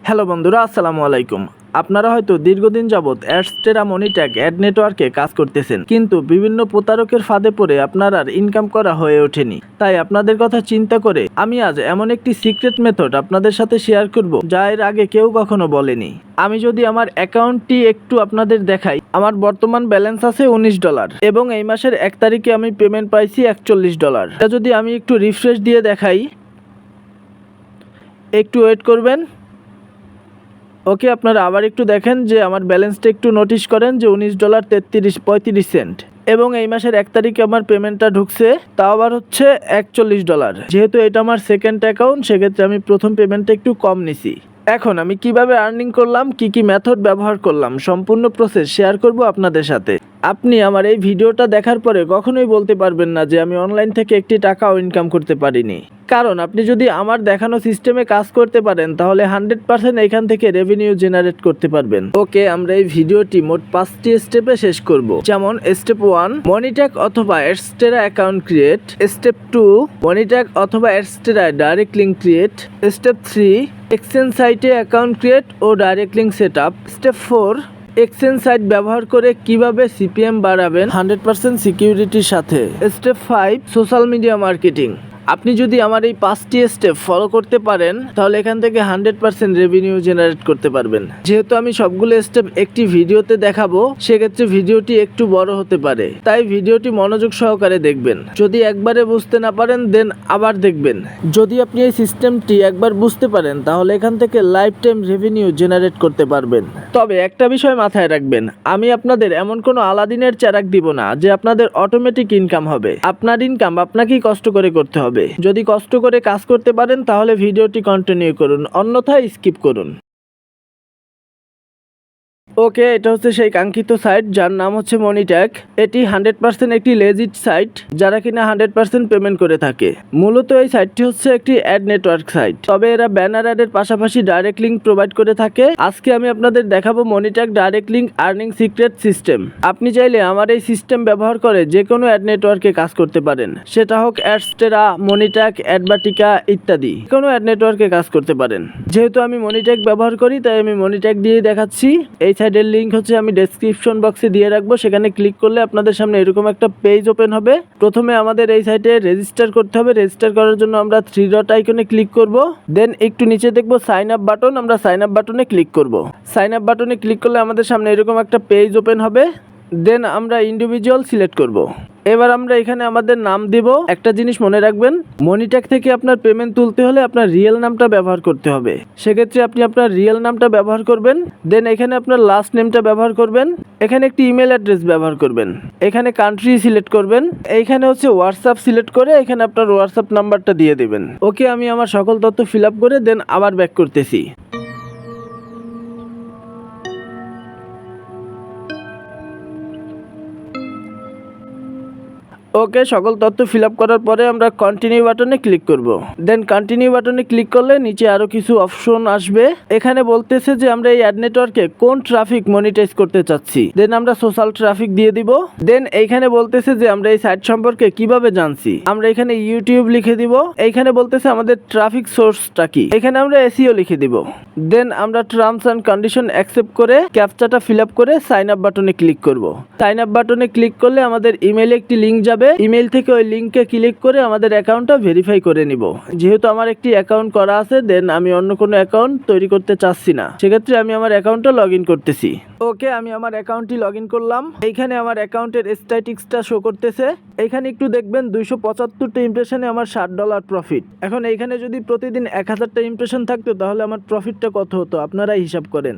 Hello বন্ধুরা, আসসালামু আলাইকুম। আপনারা হয়তো দীর্ঘদিন যাবৎ অ্যাডস্টেরা মনিট্যাগ অ্যাড নেটওয়ার্কে কাজ করতেছেন, কিন্তু বিভিন্ন প্রতারকের ফাঁদে পড়ে আপনার আর ইনকাম করা হয়ে ওঠেনি। তাই আপনাদের কথা চিন্তা করে আমি আজ এমন একটি সিক্রেট মেথড আপনাদের সাথে শেয়ার করব, যা এর আগে কেউ কখনো বলেনি। আমি যদি আমার অ্যাকাউন্টটি একটু আপনাদের দেখাই, আমার বর্তমান ব্যালেন্স আছে $19 এবং এই মাসের 1 তারিখে আমি পেমেন্ট পাইছি $41। এটা যদি আমি একটু রিফ্রেশ দিয়ে দেখাই, একটু ওয়েট করবেন। ওকে, আপনারা আবার একটু দেখেন যে আমার ব্যালেন্সটা একটু নোটিশ করেন যে $19.35 এবং এই মাসের 1 তারিখে আমার পেমেন্টটা ঢুকছে, তাও আবার হচ্ছে $41। যেহেতু এটা আমার সেকেন্ড অ্যাকাউন্ট, সেক্ষেত্রে আমি প্রথম পেমেন্টটা একটু কম নিছি। এখন আমি কিভাবে আর্নিং করলাম, কি মেথড ব্যবহার করলাম, সম্পূর্ণ প্রসেস শেয়ার করব আপনাদের সাথে। আপনি আমার এই ভিডিওটা দেখার পরে কখনোই বলতে পারবেন না যে আমি অনলাইন থেকে একটি টাকাও ইনকাম করতে পারিনি, কারণ আপনি যদি আমার দেখানো সিস্টেমে কাজ করতে পারেন তাহলে 100% এখান থেকে রেভিনিউ জেনারেট করতে পারবেন। ওকে, আমরা এই ভিডিওটি মোট 5টি স্টেপে শেষ করব। যেমন স্টেপ 1, মনিট্যাগ অথবা Adsterra account create. Step 2, Monetag অথবা Adsterra direct link create. Step 3, exchange সাইটে অ্যাকাউন্ট ক্রিয়েট ও direct link set up. Step 4, exchange site ব্যবহার করে কিভাবে সিপিএম বাড়াবেন 100% সিকিউরিটির সাথে। Step 5, social media marketing. আপনি যদি আমার এই 5টি স্টেপ ফলো করতে পারেন তাহলে এখান থেকে 100% রেভিনিউ জেনারেট করতে পারবেন। যেহেতু আমি সবগুলো স্টেপ একটি ভিডিওতে দেখাবো, সেক্ষেত্রে ভিডিওটি একটু বড় হতে পারে, তাই ভিডিওটি মনোযোগ সহকারে দেখবেন। যদি একবারে বুঝতে না পারেন দেন আবার দেখবেন। যদি আপনি এই সিস্টেমটি একবার বুঝতে পারেন তাহলে এখান থেকে লাইফ টাইম রেভিনিউ জেনারেট করতে পারবেন। তবে একটা বিষয় মাথায় রাখবেন, আমি আপনাদের এমন কোনো আলাদিনের চারাক দিব না যে আপনাদের অটোমেটিক ইনকাম হবে। আপনার ইনকাম আপনাকেই কষ্ট করে করতে হবে। যদি কষ্ট করে কাজ করতে পারেন তাহলে ভিডিওটি কন্টিনিউ করুন, অন্যথায় স্কিপ করুন। ওকে, এটা হচ্ছে সেই কাঙ্ক্ষিত সাইট যার নাম হচ্ছে মনিট্যাগ। এটি 100% একটি লেজিট সাইট, যারা কিনা 100% পেমেন্ট করে থাকে। মূলত এই সাইটটি হচ্ছে একটি অ্যাড নেটওয়ার্ক সাইট, তবে এরা ব্যানার অ্যাডের পাশাপাশি ডাইরেক্ট লিঙ্ক প্রোভাইড করে থাকে। আজকে আমি আপনাদের দেখাবো Monetag direct link earning secret system. আপনি চাইলে আমার এই সিস্টেম ব্যবহার করে যে কোনো অ্যাড নেটওয়ার্কে কাজ করতে পারেন, সেটা হোক অ্যাডস্টেরা, মনিট্যাগ, অ্যাডভাটিকা ইত্যাদি। কোনো অ্যাড নেটওয়ার্কে কাজ করতে পারেন। যেহেতু আমি মনিট্যাগ ব্যবহার করি তাই আমি মনিট্যাগ দিয়েই দেখাচ্ছি। এই সাইটের লিঙ্ক হচ্ছে আমি ডেসক্রিপশন বক্সে দিয়ে রাখবো, সেখানে ক্লিক করলে আপনাদের সামনে এরকম একটা পেজ ওপেন হবে। প্রথমে আমাদের এই সাইটে রেজিস্টার করতে হবে। রেজিস্টার করার জন্য আমরা 3 ডট আইকনে ক্লিক করব, দেন একটু নিচে দেখবো সাইন আপ বাটন, আমরা সাইন আপ বাটনে ক্লিক করব। সাইন আপ বাটনে ক্লিক করলে আমাদের সামনে এরকম একটা পেজ ওপেন হবে, দেন আমরা ইন্ডিভিজুয়াল সিলেক্ট করব। এবার আমরা এখানে আমাদের নাম দিব। একটা জিনিস মনে রাখবেন, মনিট্যাগ থেকে আপনার পেমেন্ট তুলতে হলে আপনার রিয়েল নামটা ব্যবহার করতে হবে। সেক্ষেত্রে আপনি আপনার রিয়েল নামটা ব্যবহার করবেন, দেন এখানে আপনার লাস্ট নেমটা ব্যবহার করবেন, এখানে একটি ইমেল অ্যাড্রেস ব্যবহার করবেন, এখানে কান্ট্রি সিলেক্ট করবেন, এইখানে হচ্ছে হোয়াটসঅ্যাপ সিলেক্ট করে এখানে আপনার হোয়াটসঅ্যাপ নাম্বারটা দিয়ে দেবেন। ওকে, আমি আমার সকল তথ্য ফিল আপ করে দেন আবার ব্যাক করতেছি। ওকে, সকল তথ্য ফিল আপ করার পরে আমরা কন্টিনিউ বাটনে ক্লিক করব। দেন কন্টিনিউ বাটনে ক্লিক করলে নিচে আরো কিছু অপশন আসবে। এখানে বলতেছে যে আমরা এই অ্যাড নেটওয়ার্কে কোন ট্রাফিক মনিটাইজ করতে চাচ্ছি, দেন আমরা সোশ্যাল ট্রাফিক দিয়ে দিব। দেন এইখানে বলতেছে যে আমরা এই সাইট সম্পর্কে কিভাবে জানছি, আমরা এখানে ইউটিউব লিখে দিব। এইখানে বলতেছে আমাদের ট্রাফিক সোর্সটা কি, এখানে আমরা এসইও লিখে দিব। দেন আমরা টার্মস এন্ড কন্ডিশন অ্যাকসেপ্ট করে ক্যাপচাটা ফিল আপ করে সাইন আপ বাটনে ক্লিক করব। সাইন আপ বাটনে ক্লিক করলে আমাদের ইমেইলে একটি লিঙ্ক যাবে। ইমেল থেকে ওই লিঙ্কে ক্লিক করে আমাদের অ্যাকাউন্টটা ভেরিফাই করে নিব। যেহেতু আমার একটি অ্যাকাউন্ট করা আছে, দেন আমি অন্য কোনো অ্যাকাউন্ট তৈরি করতে চাচ্ছি না, সেক্ষেত্রে আমি আমার অ্যাকাউন্টটা লগ ইন করতেছি। ওকে, আমি আমার অ্যাকাউন্টটি লগ ইন করলাম। এইখানে আমার অ্যাকাউন্টের স্ট্যাটিস্টিক্সটা শো করতেছে। এখানে একটু দেখবেন 275টা ইমপ্রেশনে আমার $60 প্রফিট। এখন এইখানে যদি প্রতিদিন 1000টা ইমপ্রেশন থাকতো তাহলে আমার প্রফিটটা কত হতো আপনারাই হিসাব করেন।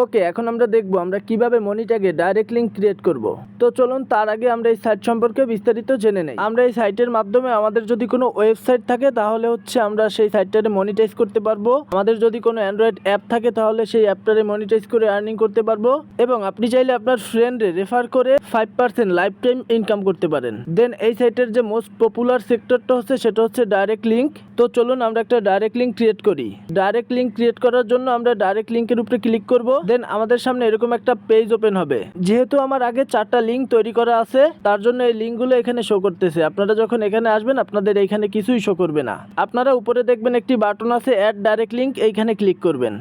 ওকে, এখন আমরা দেখবো আমরা কিভাবে মনিট্যাগে ডাইরেক্ট লিঙ্ক ক্রিয়েট করব। তো চলুন তার আগে আমরা এই সাইট সম্পর্কে বিস্তারিত জেনে নেই। আমরা এই সাইটের মাধ্যমে আমাদের যদি কোনো ওয়েবসাইট থাকে তাহলে হচ্ছে আমরা সেই সাইটটারে মনিটাইজ করতে পারবো। আমাদের যদি কোনো অ্যান্ড্রয়েড অ্যাপ থাকে তাহলে সেই অ্যাপটারে মনিটাইজ করে আর্নিং করতে পারবো, এবং আপনি চাইলে আপনার ফ্রেন্ডে রেফার করে 5% লাইফ টাইম ইনকাম করতে পারেন। দেন এই সাইটের যে মোস্ট পপুলার সেক্টরটা হচ্ছে সেটা হচ্ছে ডাইরেক্ট লিঙ্ক। তো চলুন আমরা একটা ডাইরেক্ট লিঙ্ক ক্রিয়েট করি। ডাইরেক্ট লিঙ্ক ক্রিয়েট করার জন্য আমরা ডাইরেক্ট লিঙ্কের উপরে ক্লিক করব। দেন আমাদের সামনে এরকম একটা পেজ ওপেন হবে। যেহেতু আমার আগে 4টা লিঙ্ক তৈরি করা আছে, তার জন্য এই লিঙ্কগুলো এখানে শো করতেছে। আপনারা যখন এখানে আসবেন আপনাদের এইখানে কিছুই শো করবে না। আপনারা উপরে দেখবেন একটি বাটন আছে অ্যাড ডাইরেক্ট লিঙ্ক, এইখানে ক্লিক করবেন।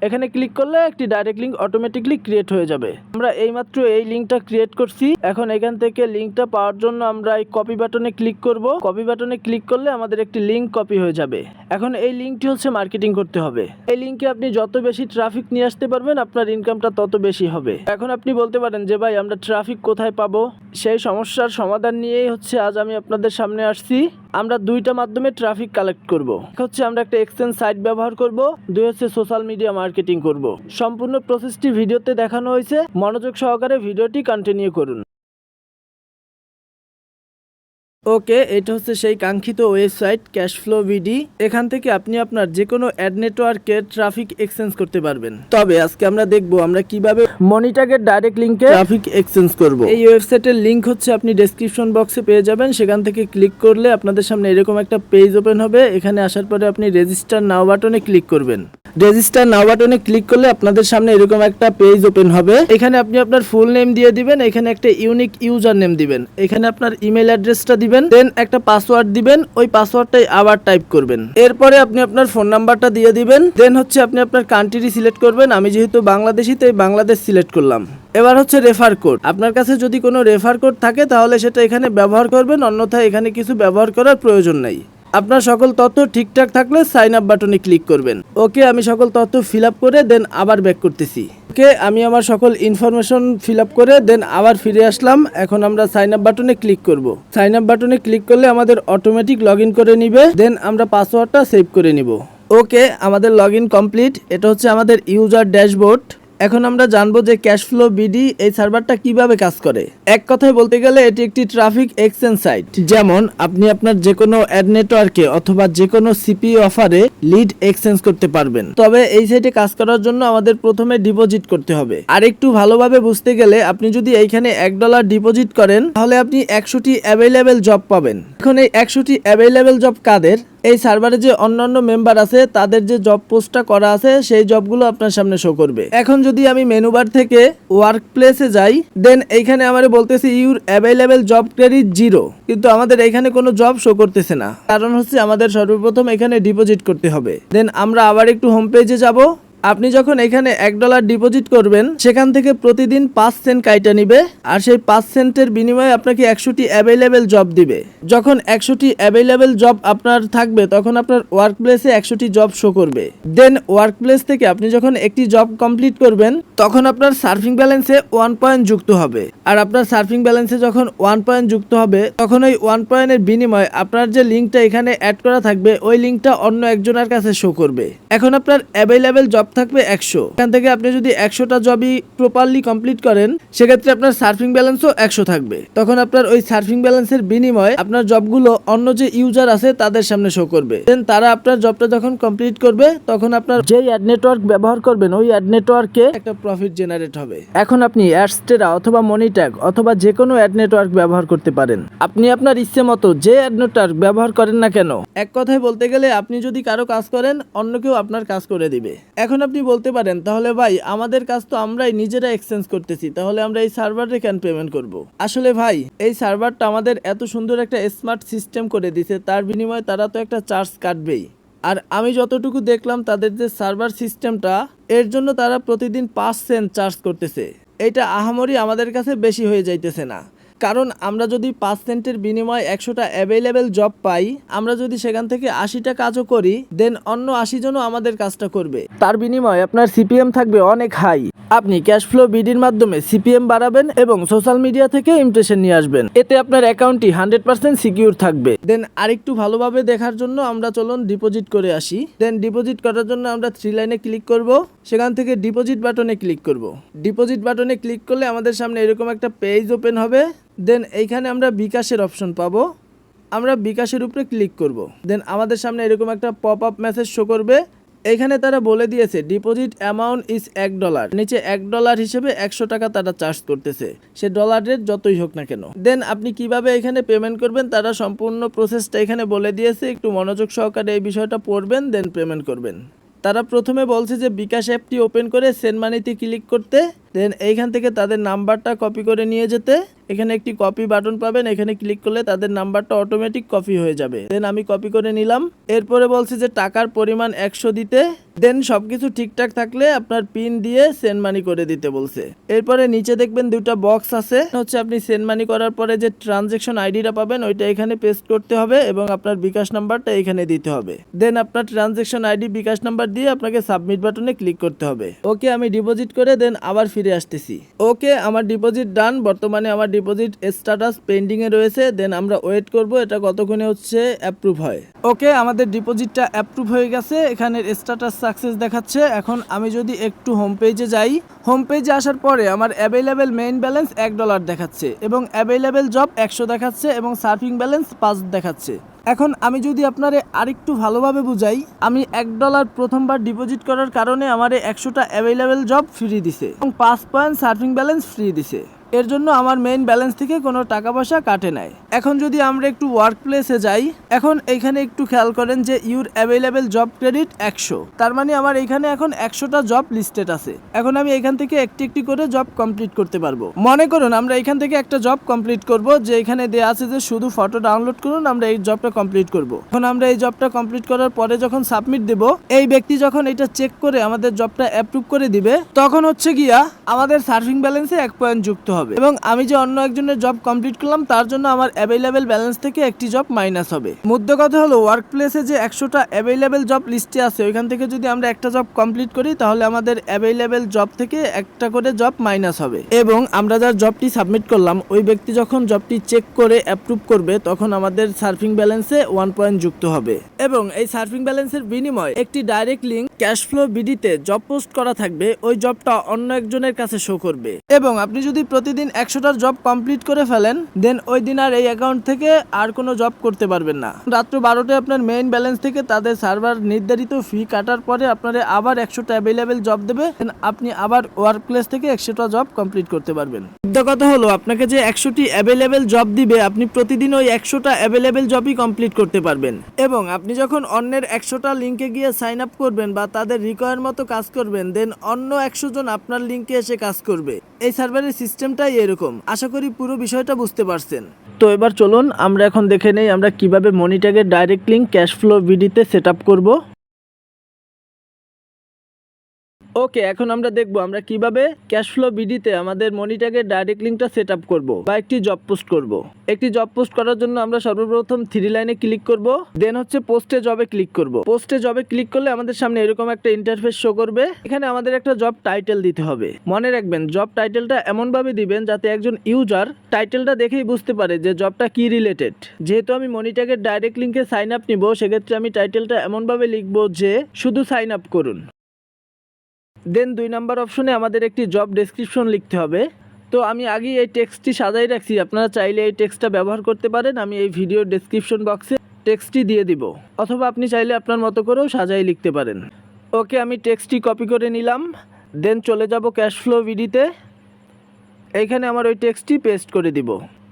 এখানে ক্লিক করলে একটি ডাইরেক্ট লিঙ্ক অটোমেটিকলি ক্রিয়েট হয়ে যাবে। আমরা এইমাত্র এই লিঙ্কটা ক্রিয়েট করছি। এখন এখান থেকে লিঙ্কটা পাওয়ার জন্য আমরা এই কপি বাটনে ক্লিক করব। কপি বাটনে ক্লিক করলে আমাদের একটি লিঙ্ক কপি হয়ে যাবে। এখন এই লিঙ্কটি হচ্ছে মার্কেটিং করতে হবে। এই লিঙ্কে আপনি যত বেশি ট্রাফিক নিয়ে আসতে পারবেন আপনার ইনকামটা তত বেশি হবে। এখন আপনি বলতে পারেন যে ভাই আমরা ট্রাফিক কোথায় পাবো? সেই সমস্যার সমাধান নিয়েই হচ্ছে আজ আমি আপনাদের সামনে আসছি। আমরা দুইটা মাধ্যমে ট্রাফিক কালেক্ট করব। এক হচ্ছে আমরা একটা এক্সচেঞ্জ সাইট ব্যবহার করব, দুই হচ্ছে সোশ্যাল মিডিয়া মার্কেটিং করব। সম্পূর্ণ প্রসেসটি ভিডিওতে দেখানো হয়েছে, মনোযোগ সহকারে ভিডিওটি কন্টিনিউ করুন। ওকে, এটা হচ্ছে সেই কাঙ্ক্ষিত ওয়েবসাইট ক্যাশফ্লো বিডি। এখান থেকে আপনি আপনার যে কোনো অ্যাড নেটওয়ার্কে ট্রাফিক এক্সচেঞ্জ করতে পারবেন। তবে আজকে আমরা দেখব আমরা কিভাবে মনিটাগের ডাইরেক্ট লিংকে ট্রাফিক এক্সচেঞ্জ করব। এই ওয়েবসাইটের লিংক হচ্ছে আপনি ডেসক্রিপশন বক্সে পেয়ে যাবেন। সেখান থেকে ক্লিক করলে আপনাদের সামনে এরকম একটা পেজ ওপেন হবে। এখানে আসার পরে আপনি রেজিস্টার নাও বাটনে ক্লিক করবেন। রেজিস্টার নাও বাটনে ক্লিক করলে আপনাদের সামনে এরকম একটা পেজ ওপেন হবে। এখানে আপনি আপনার ফুল নেম দিয়ে দিবেন, এখানে একটা ইউনিক ইউজার নেম দিবেন, এখানে আপনার ইমেল অ্যাড্রেসটা দিবেন, দেন একটা পাসওয়ার্ড দিবেন। ওই পাসওয়ার্ডটাই আবার টাইপ করবেন। এরপরে আপনি আপনার ফোন নাম্বারটা দিয়ে দিবেন। দেন হচ্ছে আপনি আপনার কান্ট্রি সিলেক্ট করবেন। আমি যেহেতু বাংলাদেশি তাই বাংলাদেশ সিলেক্ট করলাম। এবার হচ্ছে রেফার কোড। আপনার কাছে যদি কোনো রেফার কোড থাকে তাহলে সেটা এখানে ব্যবহার করবেন, অন্যথায় এখানে কিছু ব্যবহার করার প্রয়োজন নেই। আপনার সকল তথ্য ঠিকঠাক থাকলে সাইন আপ বাটনে ক্লিক করবেন। ওকে, আমি সকল তথ্য ফিল আপ করে দেন আবার ব্যাক করতেছি। ওকে, আমি আমার সকল ইনফরমেশন ফিল আপ করে দেন আবার ফিরে আসলাম। এখন আমরা সাইন আপ বাটনে ক্লিক করব। সাইন আপ বাটনে ক্লিক করলে আমাদের অটোমেটিক লগ ইন করে নিবে। দেন আমরা পাসওয়ার্ডটা সেভ করে নিব। ওকে, আমাদের লগ ইন কমপ্লিট। এটা হচ্ছে আমাদের ইউজার ড্যাশবোর্ড। এখন আমরা জানবো যে ক্যাশফ্লো বিডি এই সার্ভারটা কিভাবে কাজ করে। এক কথায় বলতে গেলে এটি একটি ট্রাফিক এক্সচেঞ্জ সাইট। যেমন আপনি আপনার যে কোনো অ্যাড নেটওয়ার্কে অথবা যে কোনো সিপি অফারে লিড এক্সচেঞ্জ করতে পারবেন। তবে এই সাইটে কাজ করার জন্য আমাদের প্রথমে ডিপোজিট করতে হবে। আর একটু ভালোভাবে বুঝতে গেলে আপনি যদি এইখানে $1 ডিপোজিট করেন তাহলে আপনি 100টি অ্যাভেলেবেল জব পাবেন। এখন এই 100টি অ্যাভেলেবেল জব কাদের? এই সার্ভারে যে অন্যান্য মেম্বার আছে তাদের যে জব পোস্টটা করা আছে সেই জবগুলো আপনার সামনে শো করবে। এখন যদি আমি মেনু বার থেকে ওয়ার্ক প্লেসে যাই, দেন এইখানে আমারে বলতেছে ইউর অ্যাভেলেবেল জব ক্রেডিট 0, কিন্তু আমাদের এখানে কোনো জব শো করতেছে না। কারণ হচ্ছে আমাদের সর্বপ্রথম এখানে ডিপোজিট করতে হবে। দেন আমরা আবার একটু হোম পেজে যাব। আপনি যখন এখানে $1 ডিপোজিট করবেন সেখান থেকে প্রতিদিন 5 সেন্ট কাইটা নিবে। আর সেই 5 সেন্টের বিনিময়ে আপনাকে 100টি অ্যাভেলেবেল জব দিবে। যখন 100টি অ্যাভেলেবেল জব আপনার থাকবে তখন আপনার ওয়ার্ক প্লেসে 100টি জব শো করবে। দেন ওয়ার্ক প্লেস থেকে আপনি যখন একটি জব কমপ্লিট করবেন তখন আপনার সার্ফিং ব্যালেন্সে 1 পয়েন্ট যুক্ত হবে। আর আপনার সার্ফিং ব্যালেন্সে যখন 1 পয়েন্ট যুক্ত হবে তখন ওই 1 পয়েন্টের বিনিময়ে আপনার যে লিঙ্কটা এখানে অ্যাড করা থাকবে ওই লিঙ্কটা অন্য একজনের কাছে শো করবে। এখন আপনার অ্যাভেলেবেল জব থাকবে 100। এখান থেকে আপনি যদি 100টা জবই প্রপারলি কমপ্লিট করেন সেক্ষেত্রে আপনার সার্ফিং ব্যালেন্সও 100 থাকবে। তখন আপনার ওই সার্ফিং ব্যালেন্সের বিনিময়ে আপনার জবগুলো অন্য যে ইউজার আছে তাদের সামনে শো করবে। দেন তারা আপনার জবটা যখন কমপ্লিট করবে তখন আপনার যেই অ্যাড নেটওয়ার্ক ব্যবহার করবেন ওই অ্যাড নেটওয়ার্কে একটা প্রফিট জেনারেট হবে। এখন আপনি অ্যাডস্টেরা অথবা মনিট্যাগ অথবা যে কোনো অ্যাড নেটওয়ার্ক ব্যবহার করতে পারেন। আপনি আপনার ইচ্ছে মতো যে অ্যাড নেটওয়ার্ক ব্যবহার করেন না কেন, এক কথায় বলতে গেলে আপনি যদি কারো কাজ করেন অন্য কেউ আপনার কাজ করে দিবে। এখন আপনি বলতে পারেন তাহলে ভাই আমাদের কাজ তো আমরাই নিজেরা এক্সচেঞ্জ করতেছি, তাহলে আমরা এই সার্ভারে কেন পেমেন্ট করব? আসলে ভাই এই সার্ভারটা আমাদের এত সুন্দর একটা স্মার্ট সিস্টেম করে দিছে, তার বিনিময়ে তারা তো একটা চার্জ কাটবেই। আর আমি যতটুকু দেখলাম তাদের যে সার্ভার সিস্টেমটা এর জন্য তারা প্রতিদিন 5 সেন্ট চার্জ করতেছে। এটা আহামরি আমাদের কাছে বেশি হয়ে যাইতেছে না? কারণ আমরা যদি 5 সেন্টের বিনিময়ে 100টা অ্যাভেলেবেল জব পাই, আমরা যদি সেখান থেকে 80টা কাজও করি, দেন অন্য 80 জনও আমাদের কাজটা করবে। তার বিনিময়ে আপনার সিপিএম থাকবে অনেক হাই। আপনি ক্যাশফ্লো বিডির মাধ্যমে সিপিএম বাড়াবেন এবং সোশ্যাল মিডিয়া থেকে ইমপ্রেশন নিয়ে আসবেন। এতে আপনার অ্যাকাউন্টটি 100% সিকিউর থাকবে। দেন আরেকটু ভালোভাবে দেখার জন্য আমরা চলুন ডিপোজিট করে আসি। দেন ডিপোজিট করার জন্য আমরা 3 লাইনে ক্লিক করব। সেখান থেকে ডিপোজিট বাটনে ক্লিক করব। ডিপোজিট বাটনে ক্লিক করলে আমাদের সামনে এরকম একটা পেজ ওপেন হবে। দেন এইখানে আমরা বিকাশের অপশন পাবো। আমরা বিকাশের উপরে ক্লিক করব। দেন আমাদের সামনে এরকম একটা পপ আপ মেসেজ শো করবে। এখানে তারা বলে দিয়েছে ডিপোজিট অ্যামাউন্ট ইজ $1, নিচে $1 হিসেবে 100 টাকা তারা চার্জ করতেছে, সে ডলার রেট যতই হোক না কেন। দেন আপনি কিভাবে এখানে পেমেন্ট করবেন তারা সম্পূর্ণ প্রসেসটা এখানে বলে দিয়েছে, একটু মনোযোগ সহকারে এই বিষয়টা পড়বেন দেন পেমেন্ট করবেন। তারা প্রথমে বলছে যে বিকাশ অ্যাপটি ওপেন করে সেন্ড মানিতে ক্লিক করতে, দেন এইখান থেকে তাদের নাম্বারটা কপি করে নিয়ে যেতে, এখানে একটি কপি বাটন পাবেন, এখানে ক্লিক করলে তাদের নাম্বারটা অটোমেটিক কপি হয়ে যাবে। দেন আমি কপি করে নিলাম। এরপরে বলছে যে টাকার পরিমাণ 100 দিতে, দেন সবকিছু ঠিকঠাক থাকলে আপনার পিন দিয়ে সেন্ড মানি করে দিতে বলছে। এরপরে নিচে দেখবেন দুটো বক্স আছে, হচ্ছে আপনি সেন্ড মানি করার পরে যে ট্রানজ্যাকশন আইডিটা পাবেন ওইটা এখানে পেস্ট করতে হবে এবং আপনার বিকাশ নাম্বারটা এখানে দিতে হবে। দেন আপনার ট্রানজ্যাকশন আইডি বিকাশ নাম্বার দিয়ে আপনাকে সাবমিট বাটনে ক্লিক করতে হবে। ওকে, আমি ডিপোজিট করে দেন আবার ফিরে আসতেছি। ওকে, আমার ডিপোজিট ডান। বর্তমানে আমার ডিপোজিট স্ট্যাটাস পেন্ডিং এ রয়েছে। দেন আমরা ওয়েট করব এটা কতক্ষণে হচ্ছে অ্যাপ্রুভ হয়। ওকে, আমাদের ডিপোজিটটা অ্যাপ্রুভ হয়ে গেছে, এখানে স্ট্যাটাস সাকসেস দেখাচ্ছে। এখন আমি যদি একটু হোম পেজে যাই, হোম পেজে আসার পরে আমার অ্যাভেলেবেল মেইন ব্যালেন্স $1 দেখাচ্ছে এবং অ্যাভেলেবেল জব 100 দেখাচ্ছে এবং সার্ফিং ব্যালেন্স 5 দেখাচ্ছে। এখন আমি যদি আপনারে আরেকটু ভালোভাবে বুঝাই, আমি $1 প্রথমবার ডিপোজিট করার কারণে আমারে 100টা অ্যাভেলেবেল জব ফ্রি দিছে এবং 5 পয়েন্ট সার্ফিং ব্যালেন্স ফ্রি দিছে। এর জন্য আমার মেইন ব্যালেন্স থেকে কোনো টাকা পয়সা কাটে নাই। এখন যদি আমরা একটু ওয়ার্ক প্লেসে যাই, এখন এইখানে একটু খেয়াল করেন যে ইউর অ্যাভেলেবেল জব ক্রেডিট 100, তার মানে আমার এইখানে এখন 100টা জব লিস্টেড আছে। এখন আমি এখান থেকে একটি একটি করে জব কমপ্লিট করতে পারবো। মনে করুন আমরা এখান থেকে একটা জব কমপ্লিট করব, যে এখানে দেওয়া আছে যে শুধু ফটো ডাউনলোড করুন, আমরা এই জবটা কমপ্লিট করব। এখন আমরা এই জবটা কমপ্লিট করার পরে যখন সাবমিট দেব, এই ব্যক্তি যখন এটা চেক করে আমাদের জবটা অ্যাপ্রুভ করে দিবে, তখন হচ্ছে গিয়া আমাদের সার্ফিং ব্যালেন্সে 1 পয়েন্ট যুক্ত হবে এবং আমি যে অন্য একজনের জব কমপ্লিট করলাম তার জন্য আমার অ্যাভেলেবেল ব্যালেন্স থেকে একটি জব মাইনাস হবে। মুদ্রা কথা হলো ওয়ার্ক প্লেসে যে 100টা অ্যাভেলেবেল জব লিস্টে আছে ওইখান থেকে যদি আমরা একটা জব কমপ্লিট করি তাহলে আমাদের অ্যাভেলেবেল জব থেকে একটা করে জব মাইনাস হবে এবং আমরা যার জবটি সাবমিট করলাম ওই ব্যক্তি যখন জবটি চেক করে অ্যাপ্রুভ করবে তখন আমাদের সার্ফিং ব্যালেন্সে 1 পয়েন্ট যুক্ত হবে এবং এই সার্ফিং ব্যালেন্সের বিনিময়ে একটি direct link Cashflow বিডিতে job post করা থাকবে, ওই জবটা অন্য একজনের কাছে শো করবে এবং আপনি যদি প্রতিদিন 100টার জব কমপ্লিট করে ফেলেন দেন ওই দিন আর এই অ্যাকাউন্ট থেকে আর কোনো জব করতে পারবেন না। রাত্র 12টায় আপনার মেইন ব্যালেন্স থেকে তাদের সার্ভার নির্ধারিত ফি কাটার পরে আপনারা আবার 100টা অ্যাভেলেবেল জব দেবে, আপনি আবার ওয়ার্ক প্লেস থেকে 100টা জব কমপ্লিট করতে পারবেন। কথা হলো আপনাকে যে 100টি অ্যাভেলেবেল জব দিবে আপনি প্রতিদিন ওই 100টা অ্যাভেলেবেল জবই কমপ্লিট করতে পারবেন এবং আপনি যখন অন্যের 100টা লিঙ্কে গিয়ে সাইন আপ করবেন বা তাদের রিকোয়ার মতো কাজ করবেন দেন অন্য 100 জন আপনার লিঙ্কে এসে কাজ করবে। এই সার্ভারের সিস্টেমটাই এরকম। আশা করি পুরো বিষয়টা বুঝতে পারছেন। তো এবার চলুন আমরা এখন দেখে নেই আমরা কিভাবে মনিট্যাগের direct link Cashflow বিডিতে set up করবো। ওকে, এখন আমরা দেখবো আমরা কিভাবে ক্যাশফ্লো বিডিতে আমাদের মনিট্যাগের ডাইরেক্ট লিঙ্কটা সেট আপ করবো বা একটি জব পোস্ট করব। একটি জব পোস্ট করার জন্য আমরা সর্বপ্রথম 3 লাইনে ক্লিক করব, দেন হচ্ছে পোস্টে জবে ক্লিক করব। পোস্টে জবে ক্লিক করলে আমাদের সামনে এরকম একটা ইন্টারফেস শো করবে। এখানে আমাদের একটা জব টাইটেল দিতে হবে। মনে রাখবেন জব টাইটেলটা এমনভাবে দিবেন যাতে একজন ইউজার টাইটেলটা দেখেই বুঝতে পারে যে জবটা কি রিলেটেড। যেহেতু আমি মনিট্যাগের ডাইরেক্ট লিঙ্কে সাইন আপ নিব সেক্ষেত্রে আমি টাইটেলটা এমনভাবে লিখবো যে শুধু সাইন আপ করুন। দেন 2 নাম্বার অপশনে আমাদের একটি জব ডেসক্রিপশন লিখতে হবে। তো আমি আগেই এই টেক্সটটি সাজাই রাখছি, আপনারা চাইলে এই টেক্সটটা ব্যবহার করতে পারেন। আমি এই ভিডিও ডেসক্রিপশন বক্সে টেক্সটটি দিয়ে দিব অথবা আপনি চাইলে আপনার মতো করেও সাজাই লিখতে পারেন। ওকে, আমি টেক্সটটি কপি করে নিলাম। দেন চলে যাব ক্যাশফ্লো বিডিতে, এইখানে আমার ওই টেক্সটটি পেস্ট করে দিব।